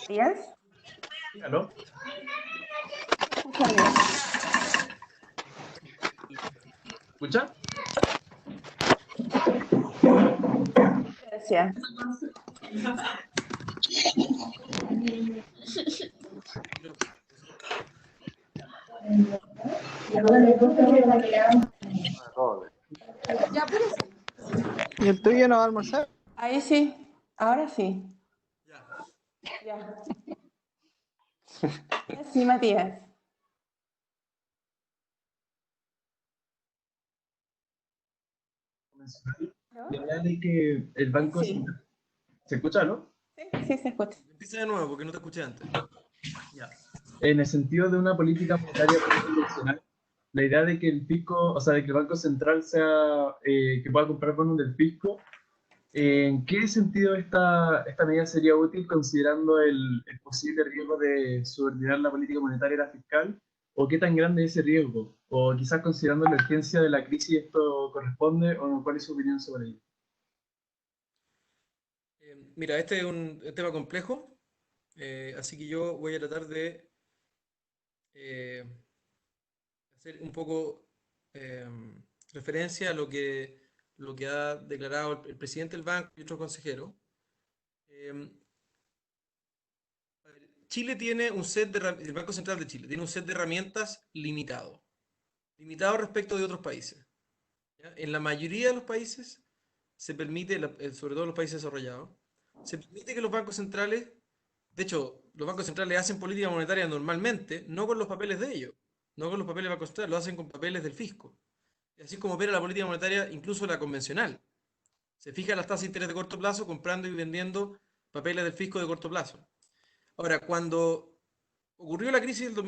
¿Elías? ¿Aló? ¿Escucha? Gracias. ¿Y el tuyo no va a almorzar? Ahí sí, ahora sí. Ya. Sí, Matías. La verdad es que el Banco Sí. Central... ¿Se escucha, no? Sí, se escucha. Empieza de nuevo porque no te escuché antes. Ya. En el sentido de una política monetaria poco convencional, la idea de que el fisco, o sea, de que el Banco Central sea, que pueda comprar bonos del fisco, ¿En qué sentido esta medida sería útil considerando el posible riesgo de subordinar la política monetaria a la fiscal? ¿O qué tan grande es ese riesgo? ¿O quizás considerando la urgencia de la crisis esto corresponde? ¿O cuál es su opinión sobre ello? Mira, este es un tema complejo, así que yo voy a tratar de eh, hacer un poco referencia a lo que ha declarado el presidente del banco y otros consejeros. Eh, a ver, Chile tiene un set el Banco Central de Chile tiene un set de herramientas limitado respecto de otros países. ¿Ya? En la mayoría de los países se permite, sobre todo los países desarrollados, se permite que los bancos centrales, de hecho, los bancos centrales hacen política monetaria normalmente, no con los papeles de ellos, no con los papeles del Banco Central, lo hacen con papeles del fisco. Y así como opera la política monetaria, incluso la convencional. Se fija las tasas de interés de corto plazo comprando y vendiendo papeles del fisco de corto plazo. Ahora, cuando ocurrió la crisis del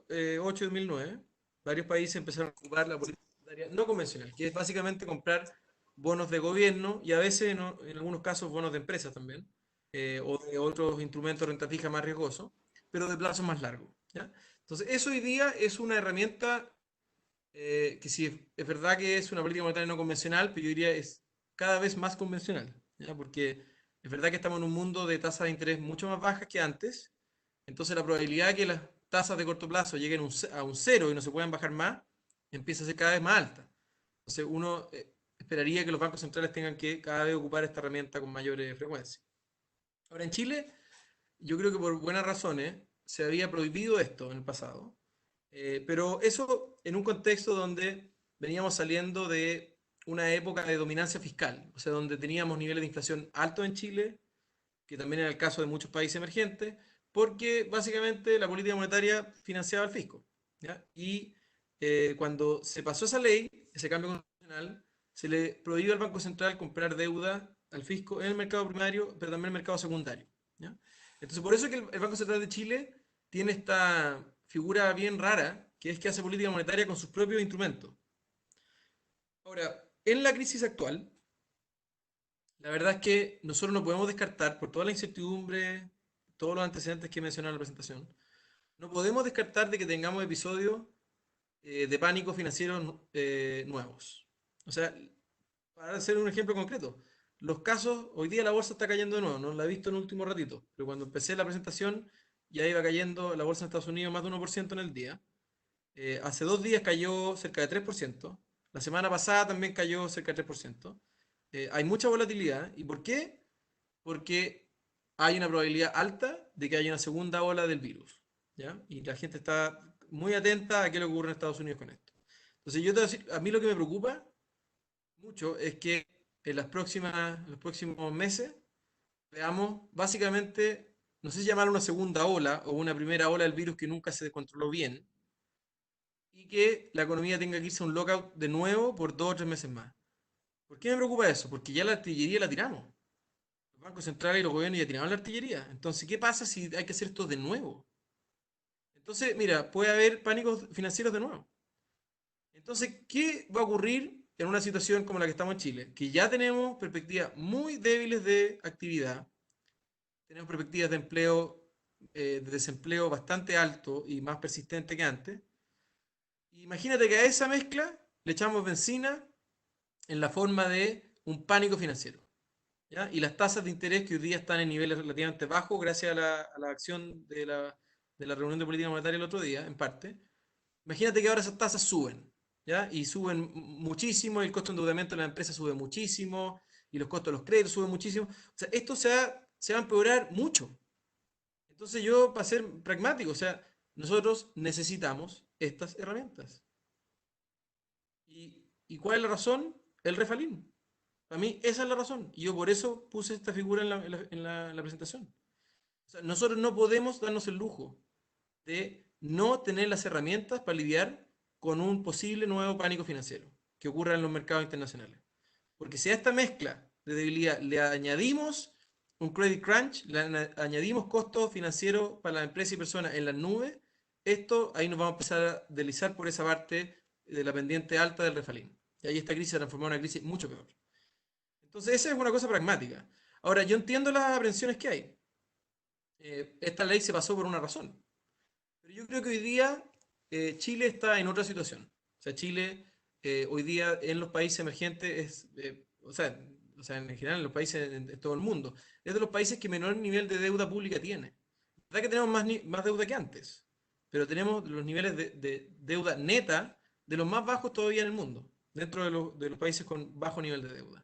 2008-2009, varios países empezaron a ocupar la política monetaria no convencional, que es básicamente comprar bonos de gobierno y a veces, en algunos casos, bonos de empresas también, o de otros instrumentos de renta fija más riesgosos, pero de plazos más largos. ¿Ya? Entonces, eso hoy día es una herramienta que sí es verdad que es una política monetaria no convencional, pero yo diría es cada vez más convencional, ¿ya? Porque es verdad que estamos en un mundo de tasas de interés mucho más bajas que antes, entonces la probabilidad de que las tasas de corto plazo lleguen a un cero y no se puedan bajar más, empieza a ser cada vez más alta. Entonces uno esperaría que los bancos centrales tengan que cada vez ocupar esta herramienta con mayor frecuencia. Ahora en Chile, yo creo que por buenas razones se había prohibido esto en el pasado, pero eso en un contexto donde veníamos saliendo de una época de dominancia fiscal, o sea, donde teníamos niveles de inflación altos en Chile, que también era el caso de muchos países emergentes, porque básicamente la política monetaria financiaba el fisco. ¿Ya? Y cuando se pasó esa ley, ese cambio constitucional, se le prohibió al Banco Central comprar deuda al fisco en el mercado primario, pero también en el mercado secundario. ¿Ya? Entonces, por eso es que el Banco Central de Chile tiene esta figura bien rara, que es que hace política monetaria con sus propios instrumentos. Ahora, en la crisis actual, la verdad es que nosotros no podemos descartar, por toda la incertidumbre, todos los antecedentes que he mencionado en la presentación, no podemos descartar de que tengamos episodios de pánico financiero nuevos. O sea, para hacer un ejemplo concreto, los casos, hoy día la bolsa está cayendo de nuevo, no la he visto en el último ratito, pero cuando empecé la presentación ya iba cayendo la bolsa en Estados Unidos más de 1% en el día. Hace 2 días cayó cerca de 3%. La semana pasada también cayó cerca de 3%. Hay mucha volatilidad. ¿Y por qué? Porque hay una probabilidad alta de que haya una segunda ola del virus. ¿Ya? Y la gente está muy atenta a qué es lo que ocurre en Estados Unidos con esto. Entonces, yo te voy a decir, a mí lo que me preocupa mucho es que en los próximos meses veamos básicamente, no sé si llamar una segunda ola o una primera ola del virus que nunca se controló bien, y que la economía tenga que irse a un lockout de nuevo por 2 o 3 meses más. ¿Por qué me preocupa eso? Porque ya la artillería la tiramos. Los bancos centrales y los gobiernos ya tiraron la artillería. Entonces, ¿qué pasa si hay que hacer esto de nuevo? Entonces, mira, puede haber pánicos financieros de nuevo. Entonces, ¿qué va a ocurrir en una situación como la que estamos en Chile? Que ya tenemos perspectivas muy débiles de actividad, tenemos perspectivas de empleo, de desempleo bastante alto y más persistente que antes. Imagínate que a esa mezcla le echamos benzina en la forma de un pánico financiero. ¿Ya? Y las tasas de interés que hoy día están en niveles relativamente bajos gracias a la acción de la reunión de política monetaria el otro día, en parte. Imagínate que ahora esas tasas suben, ¿ya? Y suben muchísimo, y el costo de endeudamiento de la empresa sube muchísimo, y los costos de los créditos suben muchísimo. O sea, esto se va a empeorar mucho. Entonces yo, para ser pragmático, o sea, nosotros necesitamos estas herramientas. ¿Y cuál es la razón? El refalín. Para mí esa es la razón. Y yo por eso puse esta figura en la presentación. O sea, nosotros no podemos darnos el lujo de no tener las herramientas para lidiar con un posible nuevo pánico financiero que ocurra en los mercados internacionales. Porque si a esta mezcla de debilidad le añadimos un credit crunch, le añadimos costos financieros para las empresas y personas en las nubes, esto ahí nos vamos a empezar a deslizar por esa parte de la pendiente alta del refalín. Y ahí esta crisis se transformó en una crisis mucho peor. Entonces, esa es una cosa pragmática. Ahora, yo entiendo las aprensiones que hay. Esta ley se pasó por una razón. Pero yo creo que hoy día Chile está en otra situación. O sea, Chile hoy día en los países emergentes es, o sea, en general en los países en todo el mundo, es de los países que menor nivel de deuda pública tiene. Es verdad que tenemos más deuda que antes, pero tenemos los niveles de deuda neta de los más bajos todavía en el mundo, dentro de los países con bajo nivel de deuda.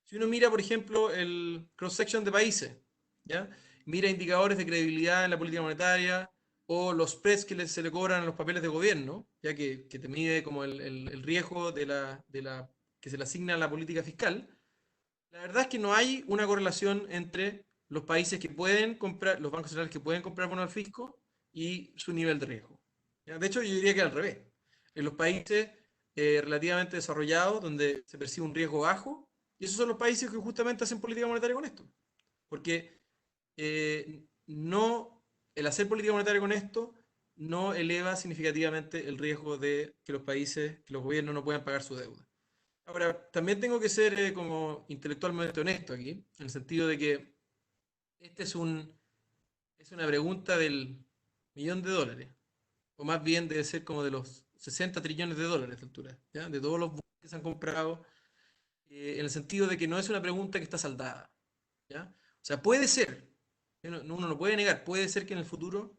Si uno mira, por ejemplo, el cross-section de países, ¿ya? Mira indicadores de credibilidad en la política monetaria o los spreads que se le cobran a los papeles de gobierno, ya que te mide como el riesgo que se le asigna a la política fiscal, la verdad es que no hay una correlación entre los países que pueden comprar, los bancos centrales que pueden comprar bonos al fisco y su nivel de riesgo. ¿Ya? De hecho, yo diría que al revés. En los países relativamente desarrollados, donde se percibe un riesgo bajo, y esos son los países que justamente hacen política monetaria con esto. Porque no, el hacer política monetaria con esto no eleva significativamente el riesgo de que los países, que los gobiernos no puedan pagar su deuda. Ahora, también tengo que ser como intelectualmente honesto aquí, en el sentido de que este es una pregunta del $1.000.000.000, o más bien debe ser como de los 60 trillones de dólares de altura, ¿ya? De todos los bonos que se han comprado, en el sentido de que no es una pregunta que está saldada, ¿ya? O sea, puede ser, uno no puede negar, puede ser que en el futuro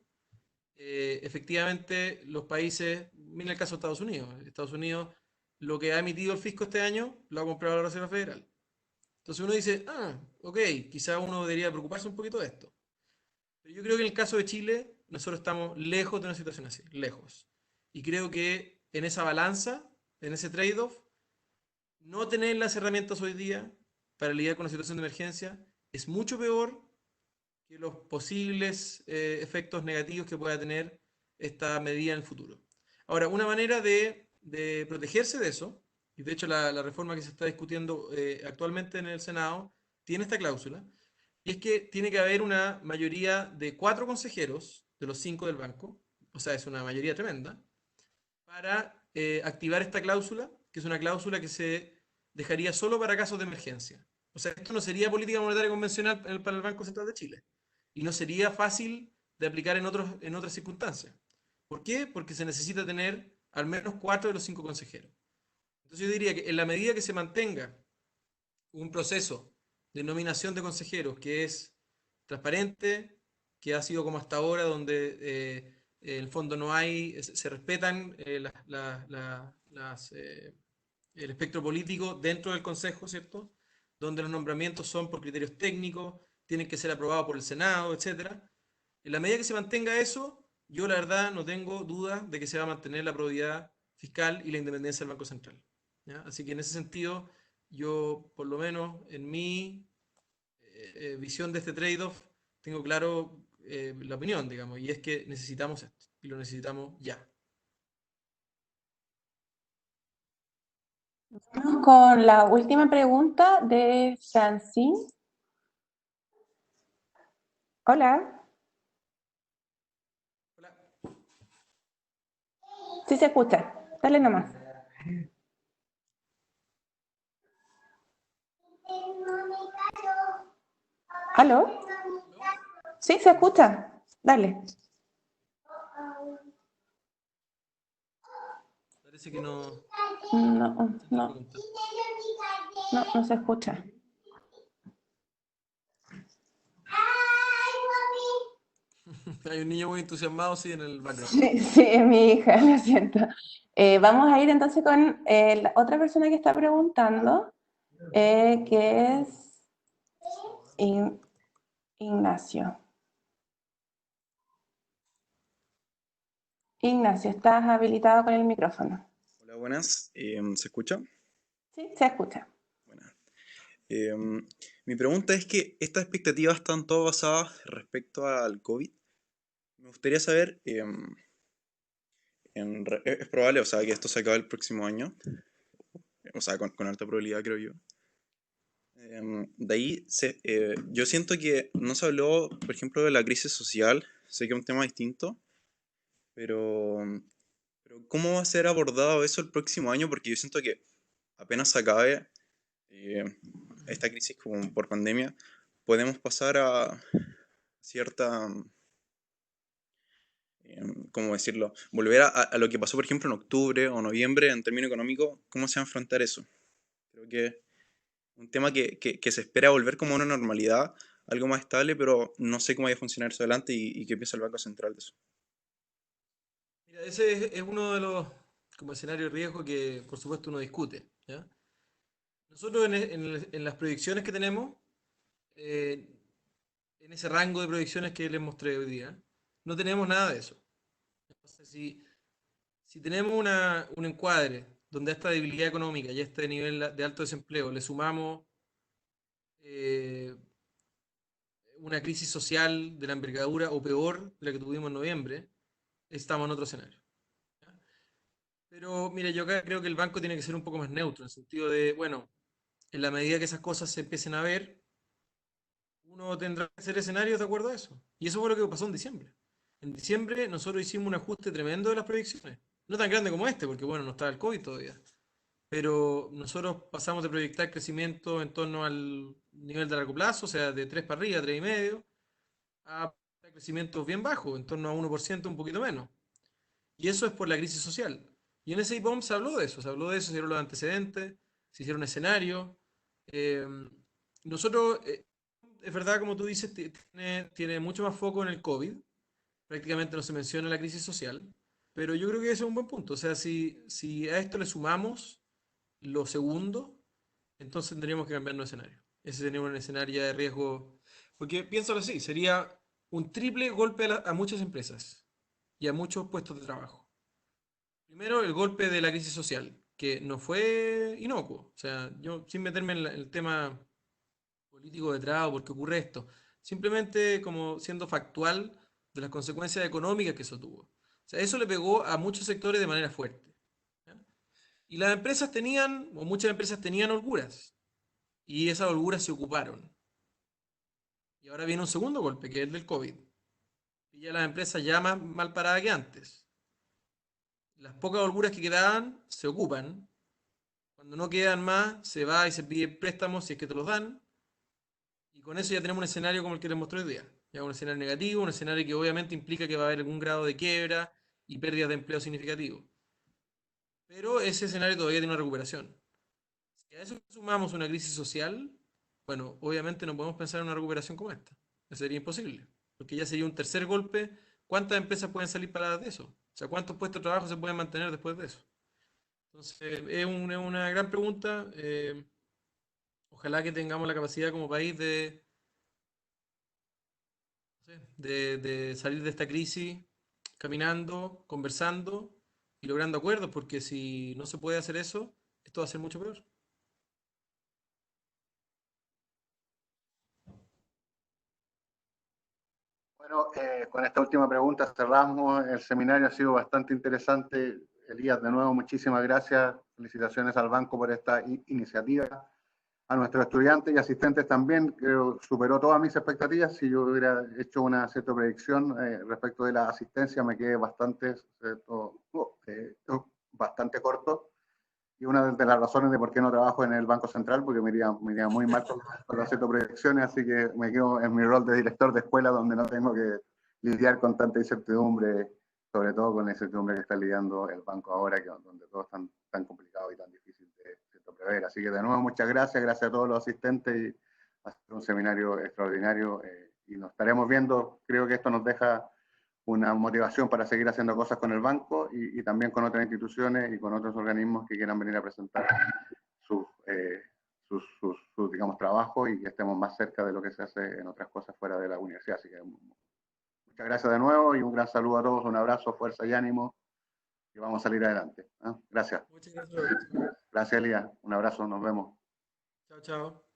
efectivamente los países, mira el caso de Estados Unidos lo que ha emitido el fisco este año lo ha comprado la Reserva Federal. Entonces uno dice, ok, quizá uno debería preocuparse un poquito de esto. Pero yo creo que en el caso de Chile, nosotros estamos lejos de una situación así, lejos. Y creo que en esa balanza, en ese trade-off, no tener las herramientas hoy día para lidiar con una situación de emergencia es mucho peor que los posibles efectos negativos que pueda tener esta medida en el futuro. Ahora, una manera de protegerse de eso, y de hecho la reforma que se está discutiendo actualmente en el Senado tiene esta cláusula, y es que tiene que haber una mayoría de 4 consejeros de los 5 del banco, o sea, es una mayoría tremenda, para activar esta cláusula, que es una cláusula que se dejaría solo para casos de emergencia. O sea, esto no sería política monetaria convencional para el Banco Central de Chile. Y no sería fácil de aplicar en otras circunstancias. ¿Por qué? Porque se necesita tener al menos 4 de los 5 consejeros. Entonces yo diría que en la medida que se mantenga un proceso de nominación de consejeros que es transparente, que ha sido como hasta ahora, donde en el fondo no hay, se respetan el espectro político dentro del Consejo, ¿cierto? Donde los nombramientos son por criterios técnicos, tienen que ser aprobados por el Senado, etcétera. En la medida que se mantenga eso, yo la verdad no tengo duda de que se va a mantener la probidad fiscal y la independencia del Banco Central. ¿Ya? Así que en ese sentido, yo por lo menos en mi visión de este trade-off, tengo claro la opinión, digamos, y es que necesitamos esto, y lo necesitamos ya. Vamos con la última pregunta de Francine. Hola. Hola. Sí se escucha. Dale nomás. ¿Aló? Sí, se escucha. Dale. Parece que no. No se escucha. Hay un niño muy entusiasmado, sí, en el background. Sí, es mi hija, lo siento. Vamos a ir entonces con la otra persona que está preguntando, que es Ignacio. Ignacio, estás habilitado con el micrófono. Hola, buenas. ¿Se escucha? Sí, se escucha. Buenas. Mi pregunta es que estas expectativas están todas basadas respecto al COVID. Me gustaría saber, es probable, o sea, que esto se acabe el próximo año, o sea, con alta probabilidad, creo yo. De ahí, yo siento que no se habló, por ejemplo, de la crisis social. Sé que es un tema distinto, pero ¿cómo va a ser abordado eso el próximo año? Porque yo siento que apenas se acabe, esta crisis como por pandemia, podemos pasar a cierta, ¿cómo decirlo? Volver a lo que pasó, por ejemplo, en octubre o noviembre en términos económicos, ¿cómo se va a enfrentar eso? Creo que un tema que se espera volver como a una normalidad, algo más estable, pero no sé cómo vaya a funcionar eso adelante y qué piensa el Banco Central de eso. Mira, ese es uno de los como escenarios de riesgo que, por supuesto, uno discute, ¿ya? Nosotros en las proyecciones que tenemos, eh, en ese rango de proyecciones que les mostré hoy día, no tenemos nada de eso. Entonces, si tenemos un encuadre donde a esta debilidad económica y a este nivel de alto desempleo le sumamos eh, una crisis social de la envergadura o peor de la que tuvimos en noviembre, estamos en otro escenario. ¿Ya? Pero mira, yo acá creo que el banco tiene que ser un poco más neutro, en el sentido de, bueno, en la medida que esas cosas se empiecen a ver, uno tendrá que hacer escenarios de acuerdo a eso. Y eso fue lo que pasó en diciembre. En diciembre nosotros hicimos un ajuste tremendo de las proyecciones. No tan grande como este, porque bueno, no estaba el COVID todavía. Pero nosotros pasamos de proyectar crecimiento en torno al nivel de largo plazo, o sea, de 3 para arriba, 3,5, a crecimientos bien bajos, en torno a 1%, un poquito menos. Y eso es por la crisis social. Y en ese IPOM se habló de eso, se dieron los antecedentes, se hicieron escenarios. Eh, nosotros, es verdad, como tú dices, tiene mucho más foco en el COVID, prácticamente no se menciona la crisis social, pero yo creo que ese es un buen punto. O sea, si a esto le sumamos lo segundo, entonces tendríamos que cambiar nuestro escenario. Ese sería un escenario de riesgo, porque piénsalo así, sería un triple golpe a muchas empresas y a muchos puestos de trabajo. Primero, el golpe de la crisis social, que no fue inocuo. O sea, yo sin meterme en el tema político detrás o por qué ocurre esto, simplemente como siendo factual de las consecuencias económicas que eso tuvo. O sea, eso le pegó a muchos sectores de manera fuerte. ¿Ya? Y las empresas tenían, o muchas empresas tenían holguras, y esas holguras se ocuparon. Y ahora viene un segundo golpe, que es el del COVID. Y ya las empresas ya más mal paradas que antes. Las pocas holguras que quedaban se ocupan. Cuando no quedan más, se va y se pide préstamos si es que te los dan. Y con eso ya tenemos un escenario como el que les mostré hoy día. Ya un escenario negativo, un escenario que obviamente implica que va a haber algún grado de quiebra y pérdida de empleo significativo. Pero ese escenario todavía tiene una recuperación. Si a eso sumamos una crisis social, bueno, obviamente no podemos pensar en una recuperación como esta. Eso sería imposible, porque ya sería un tercer golpe. ¿Cuántas empresas pueden salir paradas de eso? O sea, ¿cuántos puestos de trabajo se pueden mantener después de eso? Entonces, es una gran pregunta. Ojalá que tengamos la capacidad como país no sé, de salir de esta crisis caminando, conversando y logrando acuerdos, porque si no se puede hacer eso, esto va a ser mucho peor. Bueno, con esta última pregunta cerramos. El seminario ha sido bastante interesante. Elías, de nuevo, muchísimas gracias. Felicitaciones al banco por esta iniciativa. A nuestros estudiantes y asistentes también, creo superó todas mis expectativas. Si yo hubiera hecho una cierta predicción respecto de la asistencia, me quedé bastante corto. Y una de las razones de por qué no trabajo en el Banco Central, porque me iría muy mal con las proyecciones, así que me quedo en mi rol de director de escuela, donde no tengo que lidiar con tanta incertidumbre, sobre todo con la incertidumbre que está lidiando el banco ahora, donde todo es tan complicado y tan difícil de prever. Así que de nuevo, muchas gracias a todos los asistentes y ha sido un seminario extraordinario y nos estaremos viendo. Creo que esto nos deja una motivación para seguir haciendo cosas con el banco y también con otras instituciones y con otros organismos que quieran venir a presentar sus, digamos, trabajos y que estemos más cerca de lo que se hace en otras cosas fuera de la universidad. Así que muchas gracias de nuevo y un gran saludo a todos, un abrazo, fuerza y ánimo y vamos a salir adelante. Gracias. Muchas gracias. Gracias, Elías. Un abrazo, nos vemos. Chao, chao.